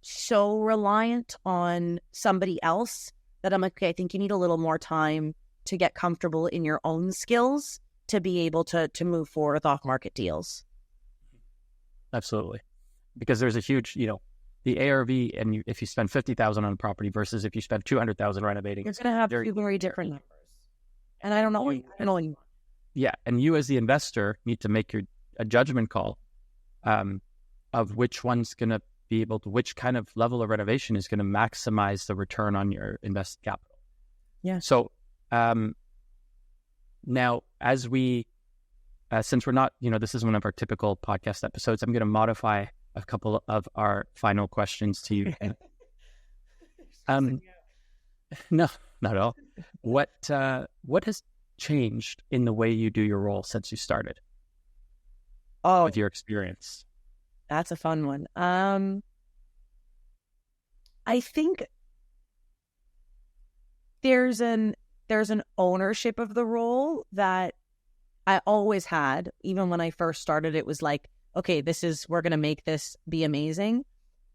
so reliant on somebody else that I'm like, okay, I think you need a little more time to get comfortable in your own skills to be able to move forward with off-market deals. Absolutely. Because there's a huge, the ARV, and if you spend $50,000 on a property versus if you spend $200,000 renovating, you're going to have two very different numbers. And I don't know anymore. Yeah, and you as the investor need to make a judgment call of which one's going to be able to, which kind of level of renovation is going to maximize the return on your invested capital. Yeah. So now, as we, since we're not, this is one of our typical podcast episodes, I'm going to modify a couple of our final questions to you. No, not at all. What has changed in the way you do your role since you started? With your experience? That's a fun one. I think there's an ownership of the role that I always had. Even when I first started, it was like, okay, we're going to make this be amazing.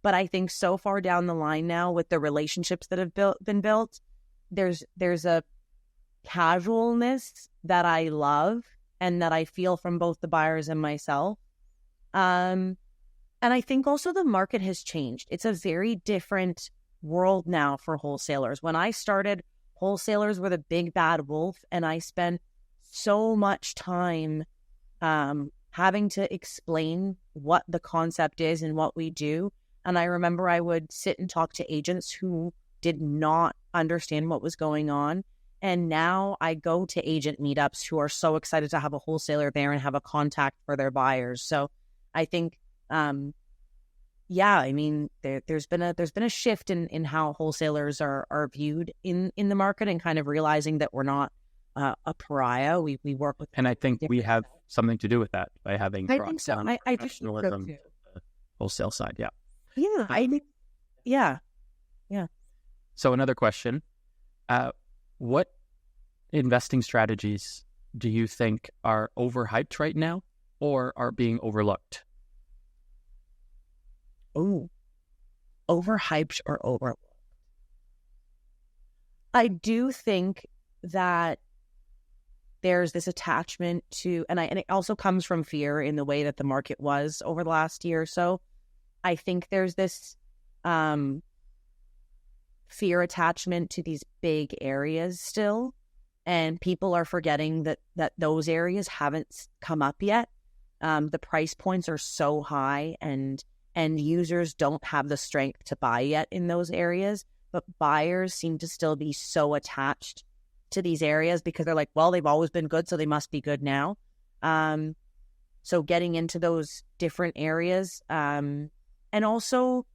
But I think so far down the line now, with the relationships that have been built, there's a casualness that I love and that I feel from both the buyers and myself. And I think also the market has changed. It's a very different world now for wholesalers. When I started, wholesalers were the big bad wolf, and I spent so much time having to explain what the concept is and what we do. And I remember I would sit and talk to agents who did not understand what was going on. And now I go to agent meetups who are so excited to have a wholesaler there and have a contact for their buyers. So I think, I mean, there's been a shift in how wholesalers are viewed in the market, and kind of realizing that we're not a pariah. We work with, and I think we have something to do with that by having I think so. I think so too. The wholesale side. Yeah. Yeah. I think. Yeah. Yeah. So another question, what investing strategies do you think are overhyped right now or are being overlooked? Oh, overhyped or overlooked? I do think that there's this attachment to, and it also comes from fear in the way that the market was over the last year or so. I think there's this fear attachment to these big areas still, and people are forgetting that those areas haven't come up yet. The price points are so high, and users don't have the strength to buy yet in those areas, but buyers seem to still be so attached to these areas because they're like, well, they've always been good, so they must be good now. So getting into those different areas, and also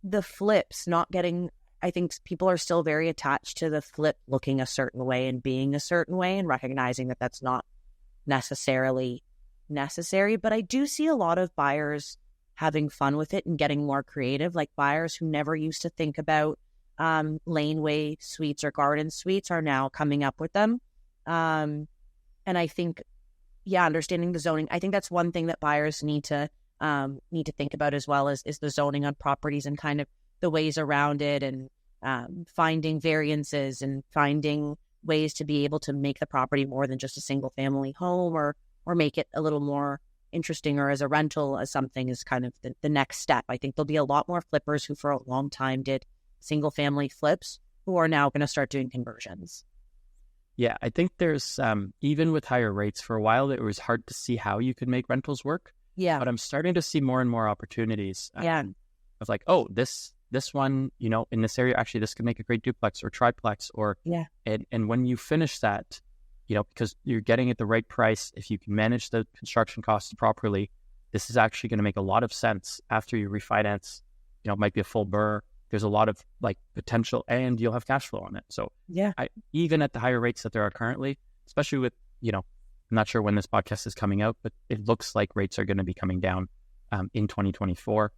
the flips, not getting, I think people are still very attached to the flip looking a certain way and being a certain way, and recognizing that that's not necessarily necessary. But I do see a lot of buyers having fun with it and getting more creative, like buyers who never used to think about laneway suites or garden suites are now coming up with them. And I think, understanding the zoning, I think that's one thing that buyers need to think about as well, is the zoning on properties and kind of the ways around it, and finding variances and finding ways to be able to make the property more than just a single family home, or make it a little more interesting, or as a rental, as something, is kind of the next step. I think there'll be a lot more flippers who for a long time did single family flips who are now going to start doing conversions. Yeah, I think there's, even with higher rates, for a while it was hard to see how you could make rentals work. Yeah. But I'm starting to see more and more opportunities. Of like, oh, this one, in this area, actually, this could make a great duplex or triplex, or, and when you finish that, because you're getting at the right price, if you can manage the construction costs properly, this is actually going to make a lot of sense after you refinance. It might be a full burr. There's a lot of like potential, and you'll have cash flow on it. So even at the higher rates that there are currently, especially with, I'm not sure when this podcast is coming out, but it looks like rates are going to be coming down in 2024.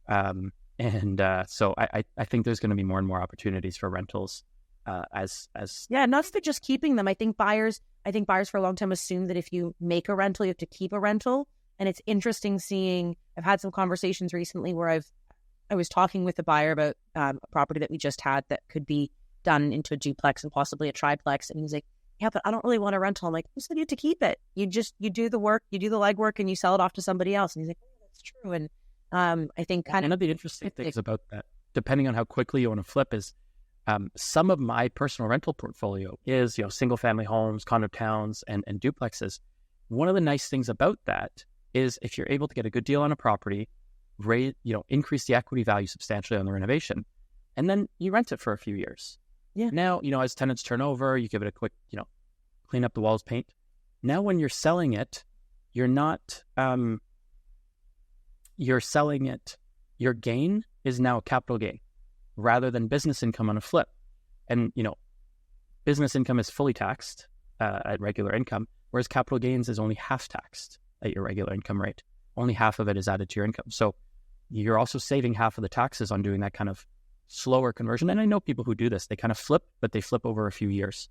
So I think there's going to be more and more opportunities for rentals not to just keeping them. I think buyers for a long time assume that if you make a rental, you have to keep a rental. And it's interesting seeing, I've had some conversations recently where I was talking with a buyer about a property that we just had that could be done into a duplex and possibly a triplex. And he's like, yeah, but I don't really want a rental. I'm like, who said you have to keep it? You do the work, you do the legwork, and you sell it off to somebody else. And he's like, oh, that's true. And I think one of the interesting things about that, depending on how quickly you want to flip, is some of my personal rental portfolio is, single family homes, condo towns, and duplexes. One of the nice things about that is if you're able to get a good deal on a property, increase the equity value substantially on the renovation, and then you rent it for a few years. Yeah. Now, as tenants turn over, you give it a quick, clean up the walls, paint. Now, when you're selling it, you're not, you're selling it. Your gain is now a capital gain rather than business income on a flip. And, business income is fully taxed at regular income, whereas capital gains is only half taxed at your regular income rate. Only half of it is added to your income. So you're also saving half of the taxes on doing that kind of slower conversion. And I know people who do this, they kind of flip, but they flip over a few years.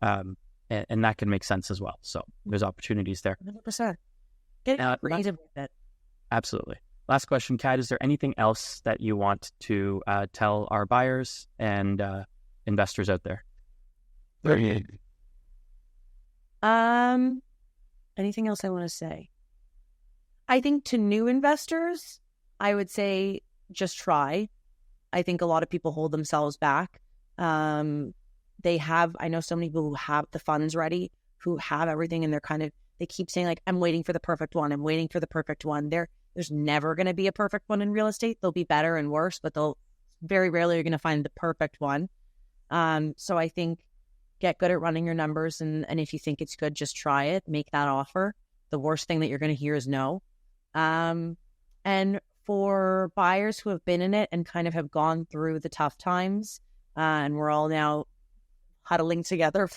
And that can make sense as well. So there's opportunities there. 100%. Getting creative with it. Absolutely. Last question, Kat, is there anything else that you want to tell our buyers and investors out there? Anything else I want to say? I think to new investors, I would say just try. I think a lot of people hold themselves back I know so many people who have the funds ready, who have everything, and they keep saying like, I'm waiting for the perfect one. I'm waiting for the perfect one. There's never going to be a perfect one in real estate. They'll be better and worse, but very rarely you're going to find the perfect one. So I think get good at running your numbers. And if you think it's good, just try it, make that offer. The worst thing that you're going to hear is no. And for buyers who have been in it and kind of have gone through the tough times, and we're all now huddling together,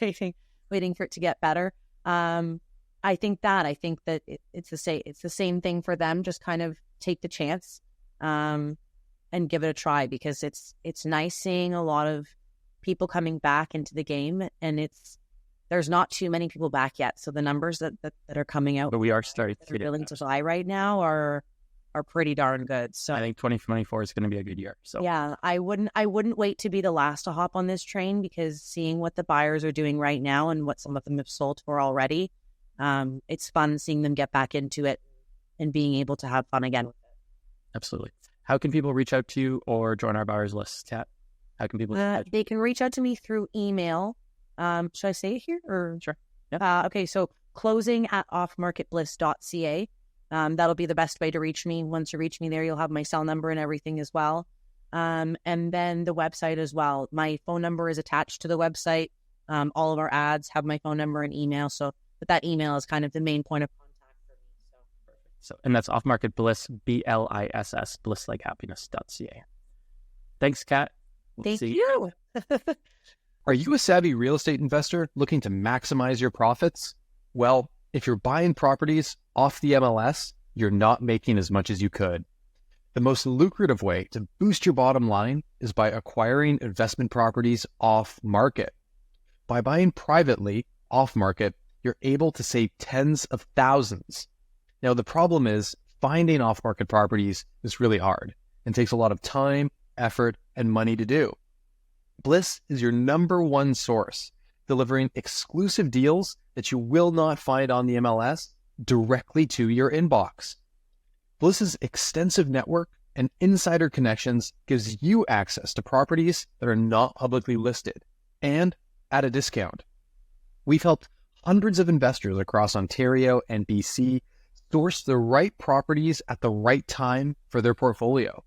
waiting for it to get better. I think that it's the same thing for them. Just kind of take the chance, and give it a try, because it's nice seeing a lot of people coming back into the game, and there's not too many people back yet. So the numbers that are coming out, but we are starting to willing to buy right now are pretty darn good. So I think 2024 is going to be a good year. So yeah, I wouldn't wait to be the last to hop on this train, because seeing what the buyers are doing right now and what some of them have sold for already, it's fun seeing them get back into it and being able to have fun again with it. Absolutely. How can people reach out to you or join our buyers list, Kat? How can people? They can reach out to me through email. Should I say it here or? Sure. Yeah. Okay. So closing@offmarketbliss.ca. That'll be the best way to reach me. Once you reach me there, you'll have my cell number and everything as well. And then the website as well. My phone number is attached to the website. All of our ads have my phone number and email. But that email is kind of the main point of contact for me. So, and that's Off-Market Bliss, BLISS, blisslikehappiness.ca. Thanks, Kat. Thank you. Are you a savvy real estate investor looking to maximize your profits? Well, if you're buying properties off the MLS, you're not making as much as you could. The most lucrative way to boost your bottom line is by acquiring investment properties off market. By buying privately off market, you're able to save tens of thousands. Now, the problem is finding off market properties is really hard and takes a lot of time, effort, and money to do. Bliss is your number one source, delivering exclusive deals that you will not find on the MLS directly to your inbox. Bliss's extensive network and insider connections gives you access to properties that are not publicly listed and at a discount. We've helped hundreds of investors across Ontario and BC source the right properties at the right time for their portfolio.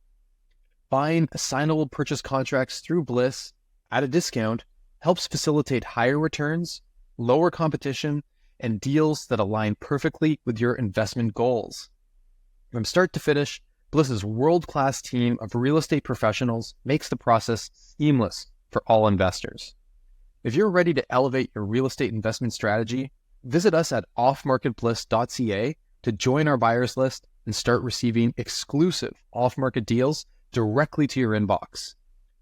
Buying assignable purchase contracts through Bliss at a discount helps facilitate higher returns, lower competition, and deals that align perfectly with your investment goals. From start to finish, Bliss's world-class team of real estate professionals makes the process seamless for all investors. If you're ready to elevate your real estate investment strategy, visit us at offmarketbliss.ca to join our buyers list and start receiving exclusive off-market deals directly to your inbox.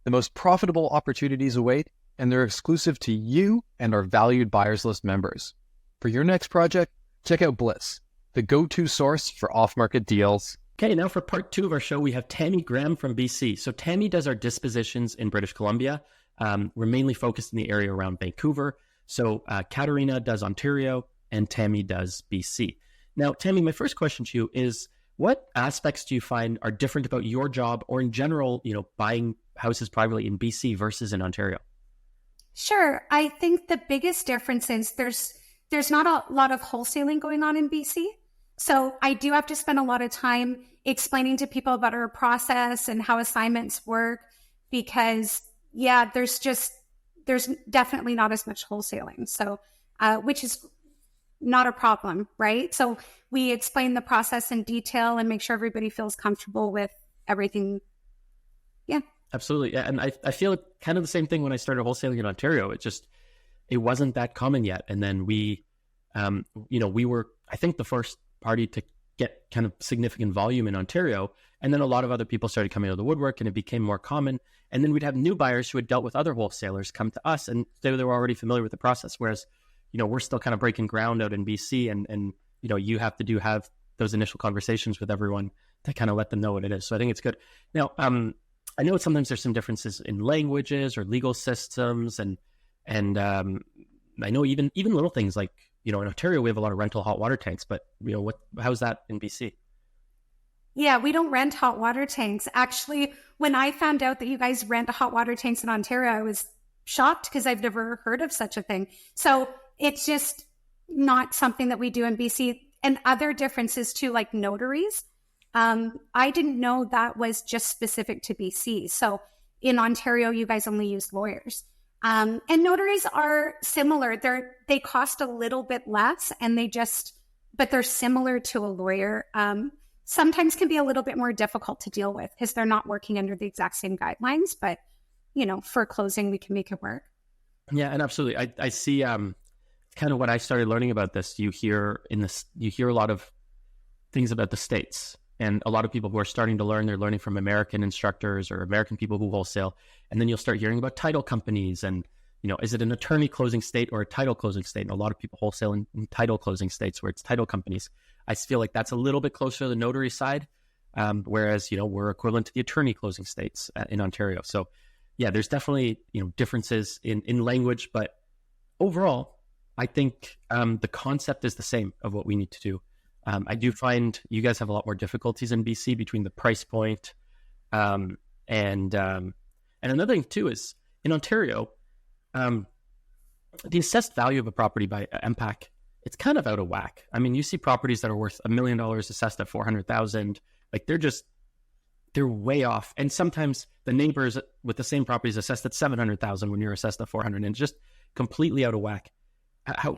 The most profitable opportunities await, and they're exclusive to you and our valued buyers list members. For your next project, check out Bliss, the go-to source for off-market deals. Okay, now for part 2 of our show, we have Tammy Graham from BC. So Tammy does our dispositions in British Columbia. We're mainly focused in the area around Vancouver. So Katarina does Ontario and Tammy does BC. Now, Tammy, my first question to you is, what aspects do you find are different about your job or in general, buying houses privately in BC versus in Ontario? Sure. I think the biggest difference is there's not a lot of wholesaling going on in BC. So I do have to spend a lot of time explaining to people about our process and how assignments work because, there's definitely not as much wholesaling. So, which is not a problem, right? So we explain the process in detail and make sure everybody feels comfortable with everything. Yeah. Absolutely. Yeah. And I feel kind of the same thing when I started wholesaling in Ontario. It wasn't that common yet. And then we were, I think, the first party to get kind of significant volume in Ontario. And then a lot of other people started coming out of the woodwork and it became more common. And then we'd have new buyers who had dealt with other wholesalers come to us and they were already familiar with the process. Whereas, we're still kind of breaking ground out in BC and you have to have those initial conversations with everyone to kind of let them know what it is. So I think it's good. Now, I know sometimes there's some differences in languages or legal systems and I know even little things like, in Ontario, we have a lot of rental hot water tanks, but how's that in BC? Yeah, we don't rent hot water tanks. Actually, when I found out that you guys rent hot water tanks in Ontario, I was shocked because I've never heard of such a thing. So it's just not something that we do in BC. And other differences too, like notaries. I didn't know that was just specific to BC. So in Ontario, you guys only use lawyers. And notaries are similar. They cost a little bit less but they're similar to a lawyer. Sometimes can be a little bit more difficult to deal with because they're not working under the exact same guidelines, but for closing, we can make it work. Yeah, and absolutely. I see kind of when I started learning about this, you hear a lot of things about the States, and a lot of people who are starting to learn, they're learning from American instructors or American people who wholesale. And then you'll start hearing about title companies and, is it an attorney closing state or a title closing state? And a lot of people wholesale in title closing states where it's title companies. I feel like that's a little bit closer to the notary side, whereas, we're equivalent to the attorney closing states in Ontario. So yeah, there's definitely, differences in language, but overall, I think the concept is the same of what we need to do. I do find you guys have a lot more difficulties in BC between the price point, and another thing too is in Ontario, the assessed value of a property by MPAC, it's kind of out of whack. I mean, you see properties that are worth $1 million assessed at $400,000, like they're way off. And sometimes the neighbors with the same properties assessed at $700,000 when you're assessed at $400,000, and it's just completely out of whack.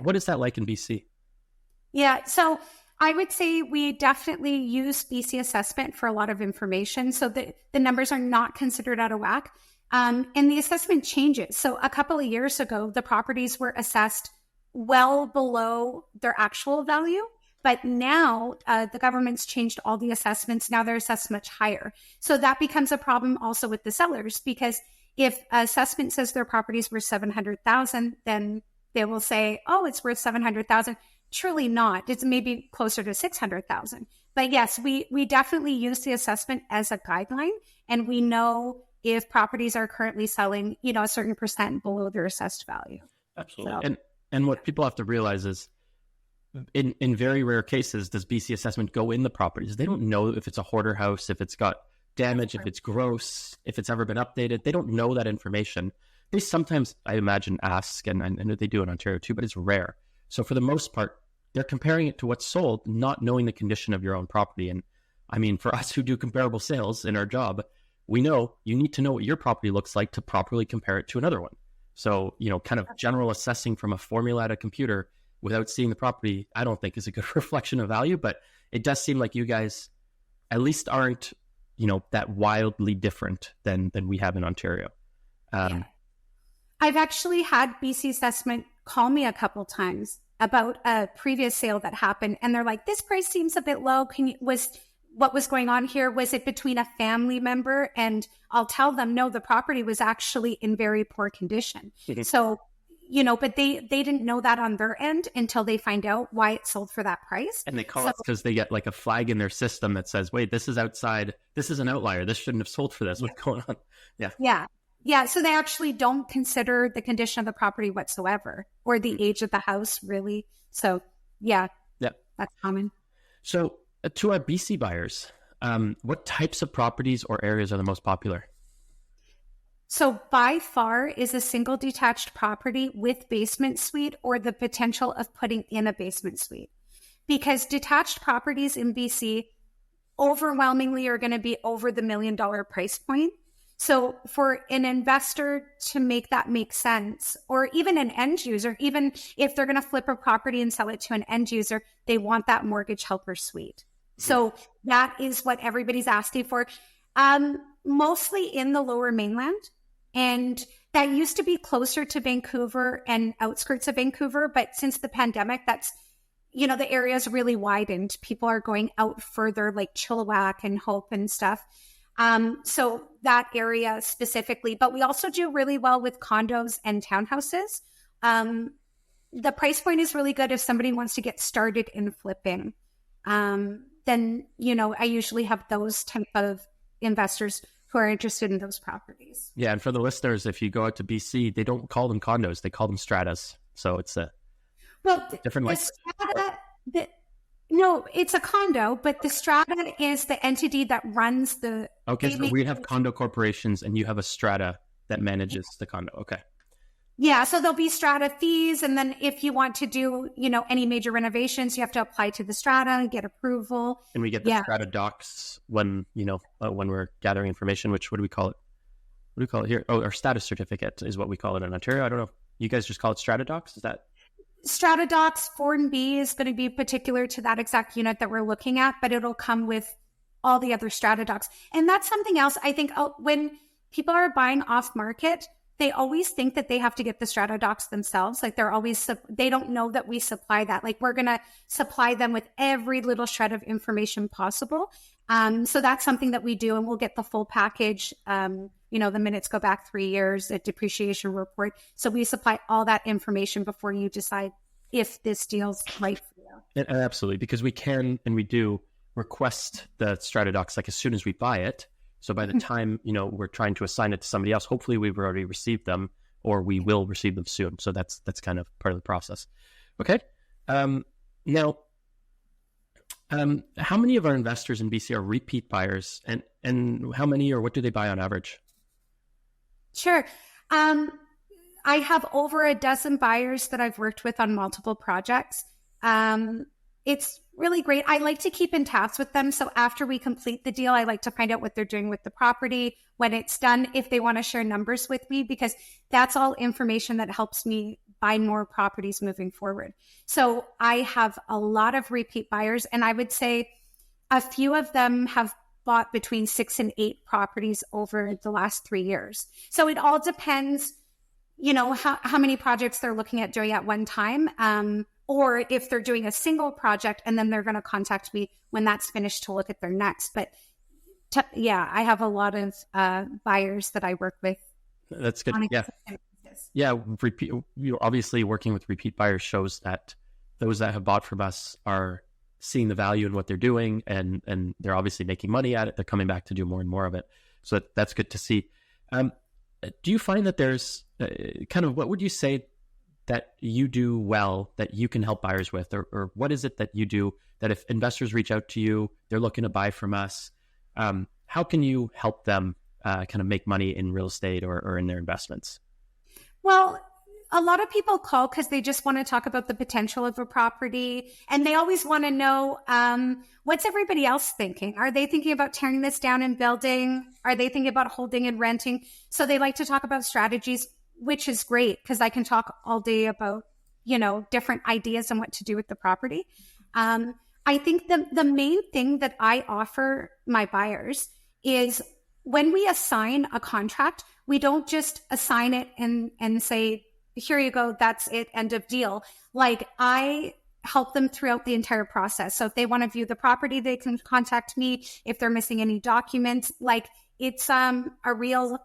What is that like in BC? Yeah, so I would say we definitely use BC assessment for a lot of information. So the numbers are not considered out of whack. And the assessment changes. So a couple of years ago, the properties were assessed well below their actual value. But now the government's changed all the assessments. Now they're assessed much higher. So that becomes a problem also with the sellers, because if assessment says their properties were $700,000, then they will say, oh, it's worth $700,000. Truly not. It's maybe closer to $600,000. But yes, we definitely use the assessment as a guideline, and we know if properties are currently selling, a certain percent below their assessed value. Absolutely. So, and what people have to realize is, in very rare cases, does BC assessment go in the properties? They don't know if it's a hoarder house, if it's got damage, if it's gross, if it's ever been updated. They don't know that information. They sometimes, I imagine, ask, and I know they do in Ontario too, but it's rare. So for the most part, they're comparing it to what's sold, not knowing the condition of your own property. And I mean, for us who do comparable sales in our job, we know you need to know what your property looks like to properly compare it to another one. So, kind of general assessing from a formula at a computer without seeing the property, I don't think is a good reflection of value, but it does seem like you guys at least aren't, that wildly different than we have in Ontario. Yeah. I've actually had BC assessment call me a couple times about a previous sale that happened, and they're like, this price seems a bit low. What was going on here? Was it between a family member? And I'll tell them, no, the property was actually in very poor condition. Mm-hmm. So, but they didn't know that on their end until they find out why it sold for that price. And they call us because they get like a flag in their system that says, wait, this is outside. This is an outlier. This shouldn't have sold for this. What's going on? Yeah. Yeah. Yeah. So they actually don't consider the condition of the property whatsoever, or the age of the house, really. So yeah. That's common. So to our BC buyers, what types of properties or areas are the most popular? So by far is a single detached property with basement suite, or the potential of putting in a basement suite. Because detached properties in BC overwhelmingly are going to be over the $1 million price point. So for an investor to make that make sense, or even an end user, even if they're going to flip a property and sell it to an end user, they want that mortgage helper suite. So that is what everybody's asking for, mostly in the Lower Mainland. And that used to be closer to Vancouver and outskirts of Vancouver. But since the pandemic, that's, the area's really widened. People are going out further, like Chilliwack and Hope and stuff. So that area specifically, but we also do really well with condos and townhouses. The price point is really good if somebody wants to get started in flipping. Then, I usually have those type of investors who are interested in those properties. Yeah. And for the listeners, if you go out to BC, they don't call them condos, they call them stratas. So it's a different like. No, it's a condo, but the strata is the entity that runs the... Okay, so we have condo corporations and you have a strata that manages the condo. Okay. Yeah, so there'll be strata fees. And then if you want to do, any major renovations, you have to apply to the strata and get approval. And we get the strata docs when we're gathering information, what do we call it? What do we call it here? Oh, our status certificate is what we call it in Ontario. I don't know. You guys just call it strata docs? Is that? Strata docs, Form B is going to be particular to that exact unit that we're looking at, but it'll come with all the other strata docs. And that's something else. I think when people are buying off market, they always think that they have to get the strata docs themselves. Like they don't know that we supply that. Like we're going to supply them with every little shred of information possible. So that's something that we do, and we'll get the full package. The minutes go back 3 years, a depreciation report. So we supply all that information before you decide if this deal's right for you. And absolutely, because we can and we do request the strata docs like as soon as we buy it. So by the time, we're trying to assign it to somebody else, hopefully we've already received them, or we will receive them soon. So that's kind of part of the process. Okay. Now, how many of our investors in BC are repeat buyers, and how many or what do they buy on average? Sure. I have over a dozen buyers that I've worked with on multiple projects. It's really great. I like to keep in tabs with them. So after we complete the deal, I like to find out what they're doing with the property when it's done, if they want to share numbers with me, because that's all information that helps me buy more properties moving forward. So I have a lot of repeat buyers, and I would say a few of them have bought between 6 and 8 properties over the last 3 years. So it all depends, how many projects they're looking at doing at one time. Or if they're doing a single project and then they're going to contact me when that's finished to look at their next. But I have a lot of buyers that I work with. That's good. Yeah. Obviously working with repeat buyers shows that those that have bought from us are seeing the value in what they're doing, and they're obviously making money at it. They're coming back to do more and more of it. So that's good to see. Do you find that there's what would you say that you do well that you can help buyers with, or what is it that you do that if investors reach out to you, they're looking to buy from us, how can you help them kind of make money in real estate or in their investments? Well, a lot of people call because they just want to talk about the potential of a property, and they always want to know, what's everybody else thinking? Are they thinking about tearing this down and building? Are they thinking about holding and renting? So they like to talk about strategies, which is great because I can talk all day about, different ideas on what to do with the property. I think the main thing that I offer my buyers is when we assign a contract, we don't just assign it and say, here you go, that's it, end of deal. Like I help them throughout the entire process. So if they want to view the property, they can contact me. If they're missing any documents, like it's a real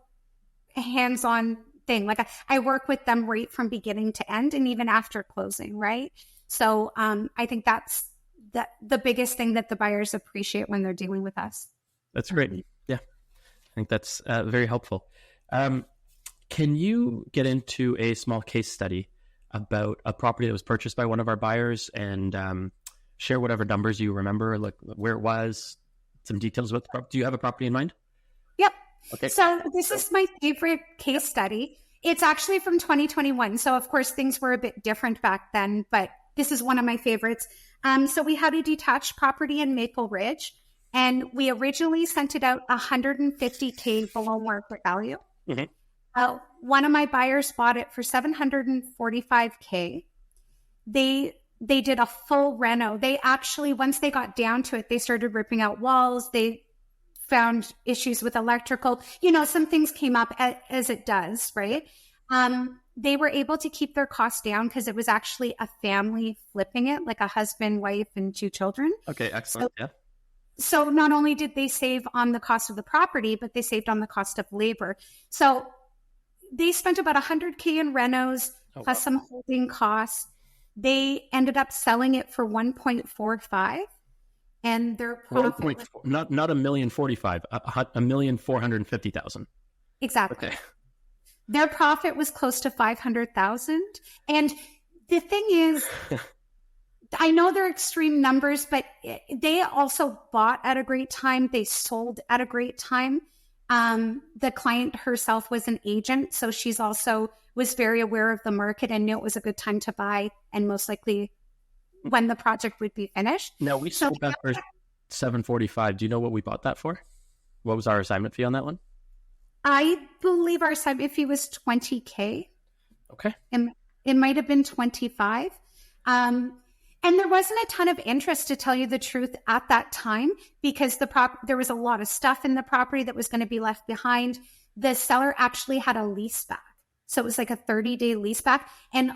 hands-on thing. Like I work with them right from beginning to end and even after closing, right? So I think that's the biggest thing that the buyers appreciate when they're dealing with us. That's great. Yeah, I think that's very helpful. Can you get into a small case study about a property that was purchased by one of our buyers and share whatever numbers you remember, like where it was, some details about the property? Do you have a property in mind? Yep. Okay. So this is my favorite case study. It's actually from 2021. So of course things were a bit different back then, but this is one of my favorites. So we had a detached property in Maple Ridge, and we originally sent it out $150K below market value. Mm-hmm. One of my buyers bought it for $745K. They did a full reno. They actually, once they got down to it, they started ripping out walls. They found issues with electrical. Some things came up as it does, right? They were able to keep their costs down because it was actually a family flipping it, like a husband, wife, and 2 children. Okay, excellent. So not only did they save on the cost of the property, but they saved on the cost of labor. So they spent about $100K in renos, plus some holding costs. They ended up selling it for 1.45, and their profit was, not $1,045,000, $1,450,000. Exactly. Okay. Their profit was close to $500,000. And the thing is, I know they're extreme numbers, but they also bought at a great time. They sold at a great time. The client herself was an agent, so she's also was very aware of the market and knew it was a good time to buy, and most likely when the project would be finished. Now, we sold that for $745. Do you know what we bought that for? What was our assignment fee on that one? I believe our assignment fee was $20K. Okay. And it might have been 25. And there wasn't a ton of interest, to tell you the truth, at that time, because there was a lot of stuff in the property that was going to be left behind. The seller actually had a lease back. So it was like a 30-day lease back. And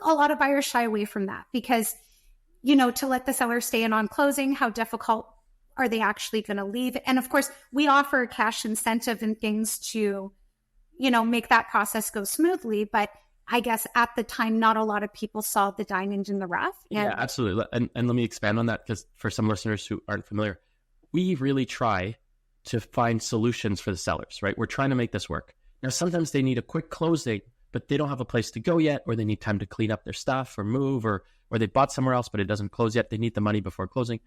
a lot of buyers shy away from that because, to let the seller stay in on closing, how difficult are they actually going to leave? And of course, we offer a cash incentive and things to, make that process go smoothly. But I guess at the time, not a lot of people saw the diamond in the rough. Yeah, absolutely. And let me expand on that, because for some listeners who aren't familiar, we really try to find solutions for the sellers, right? We're trying to make this work. Now, sometimes they need a quick closing, but they don't have a place to go yet, or they need time to clean up their stuff or move, or they bought somewhere else, but it doesn't close yet. They need the money before closing.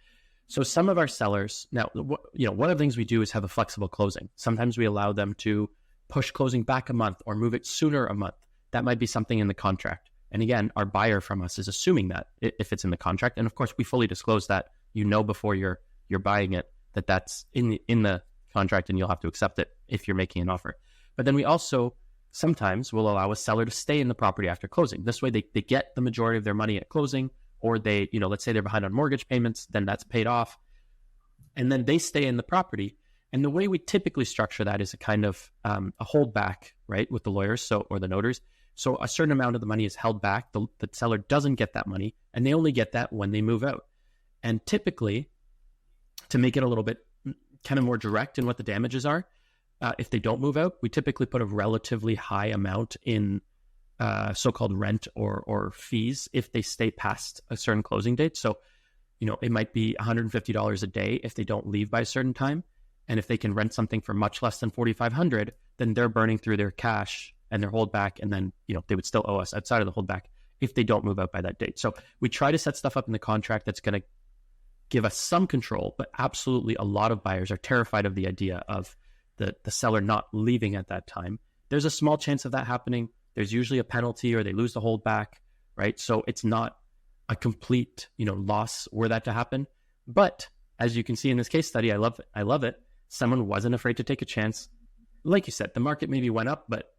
So some of our sellers, now, one of the things we do is have a flexible closing. Sometimes we allow them to push closing back a month or move it sooner a month. That might be something in the contract. And again, our buyer from us is assuming that if it's in the contract. And of course, we fully disclose that, before you're buying it, that's in the contract, and you'll have to accept it if you're making an offer. But then we also sometimes will allow a seller to stay in the property after closing. This way they get the majority of their money at closing, or they, let's say they're behind on mortgage payments, then that's paid off. And then they stay in the property. And the way we typically structure that is a kind of a holdback, right, with the lawyers or the notaries. So a certain amount of the money is held back. The seller doesn't get that money, and they only get that when they move out. And typically, to make it a little bit kind of more direct in what the damages are, if they don't move out, we typically put a relatively high amount in so-called rent or fees if they stay past a certain closing date. So, it might be $150 a day if they don't leave by a certain time. And if they can rent something for much less than $4,500, then they're burning through their cash and their holdback, and then, they would still owe us outside of the holdback if they don't move out by that date. So we try to set stuff up in the contract that's going to give us some control, but absolutely a lot of buyers are terrified of the idea of the seller not leaving at that time. There's a small chance of that happening. There's usually a penalty, or they lose the holdback, right? So it's not a complete, loss were that to happen. But as you can see in this case study, I love it. Someone wasn't afraid to take a chance. Like you said, the market maybe went up, but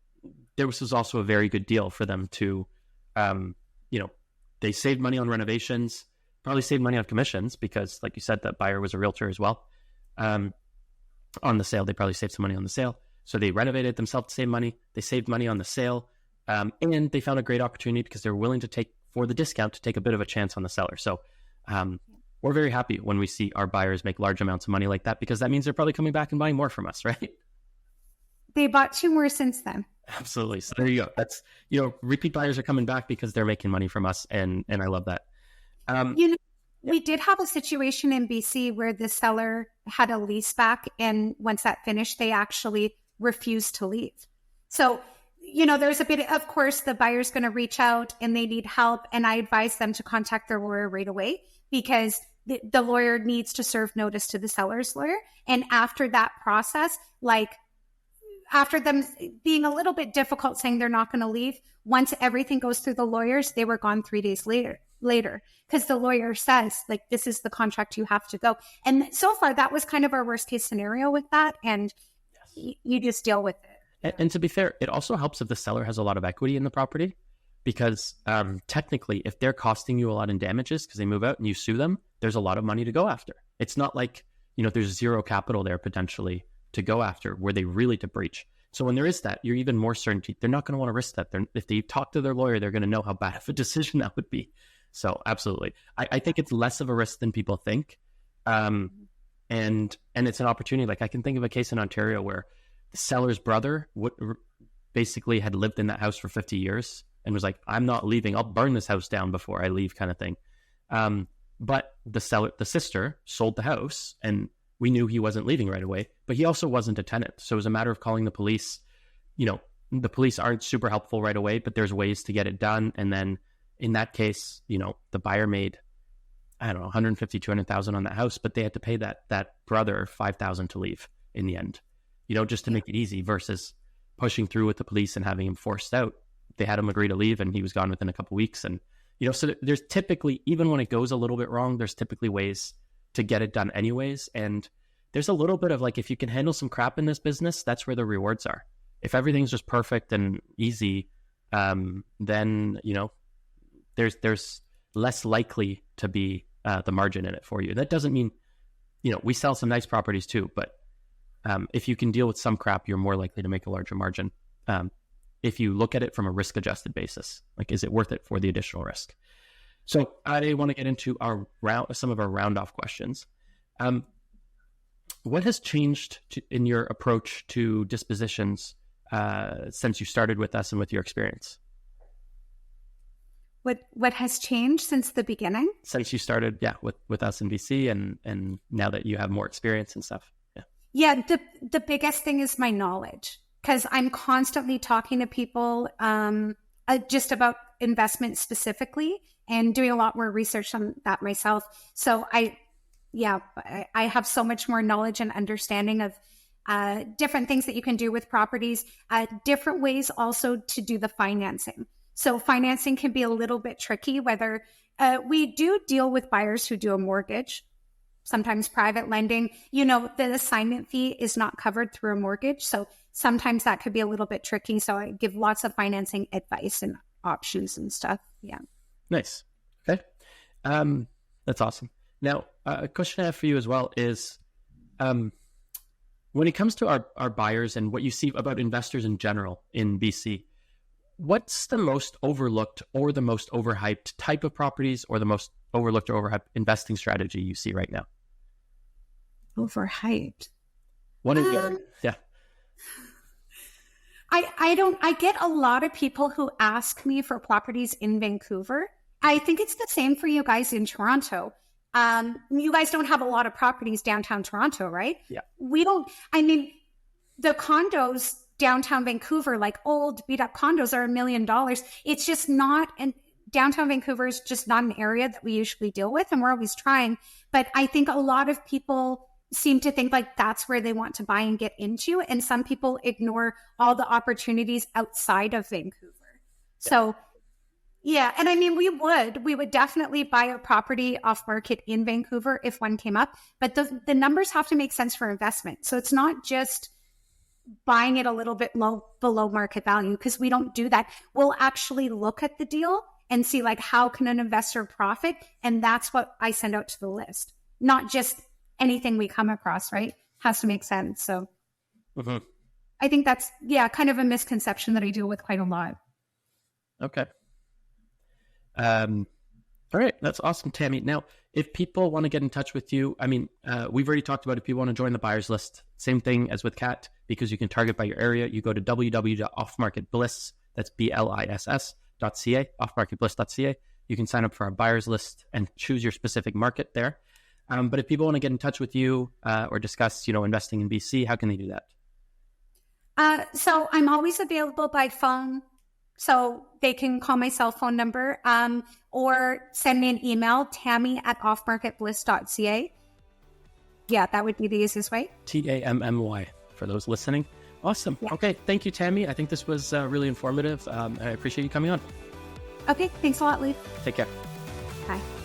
this was also a very good deal for them to, they saved money on renovations, probably saved money on commissions, because like you said, that buyer was a realtor as well. On the sale, they probably saved some money on the sale. So they renovated themselves to save money. They saved money on the sale. And they found a great opportunity because they're willing to take a bit of a chance on the seller. So we're very happy when we see our buyers make large amounts of money like that, because that means they're probably coming back and buying more from us, right? They bought 2 more since then. Absolutely. So there you go. That's, repeat buyers are coming back because they're making money from us. And I love that. We did have a situation in BC where the seller had a lease back, and once that finished, they actually refused to leave. So, there's a bit, of course, the buyer's going to reach out and they need help. And I advise them to contact their lawyer right away, because the lawyer needs to serve notice to the seller's lawyer. And after that process, after them being a little bit difficult saying they're not going to leave, once everything goes through the lawyers, they were gone 3 days later, because the lawyer says, this is the contract, you have to go. And so far, that was kind of our worst case scenario with that. And you just deal with it. And to be fair, it also helps if the seller has a lot of equity in the property, because technically, if they're costing you a lot in damages because they move out and you sue them, there's a lot of money to go after. It's not like, there's zero capital there potentially to go after were they really to breach. So when there is that, you're even more certainty. They're not going to want to risk that. If they talk to their lawyer, they're going to know how bad of a decision that would be. So absolutely. I think it's less of a risk than people think. And it's an opportunity. I can think of a case in Ontario where the seller's brother basically had lived in that house for 50 years and was like, I'm not leaving. I'll burn this house down before I leave, kind of thing. But the sister sold the house, and we knew he wasn't leaving right away, but he also wasn't a tenant. So it was a matter of calling the police. The police aren't super helpful right away, but there's ways to get it done. And then in that case, the buyer made, I don't know, 150, 200,000 on that house, but they had to pay that brother 5,000 to leave in the end. just to make it easy versus pushing through with the police and having him forced out. They had him agree to leave and he was gone within a couple of weeks. And, so there's typically, even when it goes a little bit wrong, there's typically ways to get it done anyways. And there's a little bit of like, if you can handle some crap in this business, that's where the rewards are. If everything's just perfect and easy, then, there's less likely to be the margin in it for you. That doesn't mean, we sell some nice properties too, but if you can deal with some crap, you're more likely to make a larger margin. If you look at it from a risk-adjusted basis, like, is it worth it for the additional risk? So I want to get into some of our round-off questions. What has changed in your approach to dispositions since you started with us and with your experience? What has changed since the beginning? Since you started, with us in BC and now that you have more experience and stuff. Yeah, the biggest thing is my knowledge, because I'm constantly talking to people just about investment specifically and doing a lot more research on that myself. So I have so much more knowledge and understanding of different things that you can do with properties, different ways also to do the financing. So financing can be a little bit tricky, whether we do deal with buyers who do a mortgage, sometimes private lending. The assignment fee is not covered through a mortgage. So sometimes that could be a little bit tricky. So I give lots of financing advice and options and stuff. Yeah. Nice. Okay. That's awesome. Now, a question I have for you as well is, when it comes to our buyers and what you see about investors in general in BC, what's the most overlooked or the most overhyped type of properties or the most overlooked or overhyped investing strategy you see right now? Overhyped. What is it? Yeah. I get a lot of people who ask me for properties in Vancouver. I think it's the same for you guys in Toronto. You guys don't have a lot of properties downtown Toronto, right? Yeah. We don't, the condos downtown Vancouver, like old beat up condos, are $1 million. It's just not, and downtown Vancouver is just not an area that we usually deal with, and we're always trying. But I think a lot of people seem to think like that's where they want to buy and get into. And some people ignore all the opportunities outside of Vancouver. Yeah. So yeah. And we would definitely buy a property off market in Vancouver if one came up, but the numbers have to make sense for investment. So it's not just buying it a little bit below market value, because we don't do that. We'll actually look at the deal and see like, how can an investor profit? And that's what I send out to the list, not just anything we come across, right? Has to make sense. So I think that's, kind of a misconception that I deal with quite a lot. Okay. All right. That's awesome, Tammy. Now, if people want to get in touch with you, we've already talked about if you want to join the buyers list, same thing as with Kat, because you can target by your area. You go to www.offmarketbliss, that's BLISS.ca, offmarketbliss.ca. You can sign up for our buyers list and choose your specific market there. But if people want to get in touch with you or discuss, investing in BC, how can they do that? So I'm always available by phone. So they can call my cell phone number or send me an email, tammy@offmarketbliss.ca. Yeah, that would be the easiest way. TAMMY for those listening. Awesome. Yeah. Okay. Thank you, Tammy. I think this was really informative. I appreciate you coming on. Okay. Thanks a lot, Luke. Take care. Bye.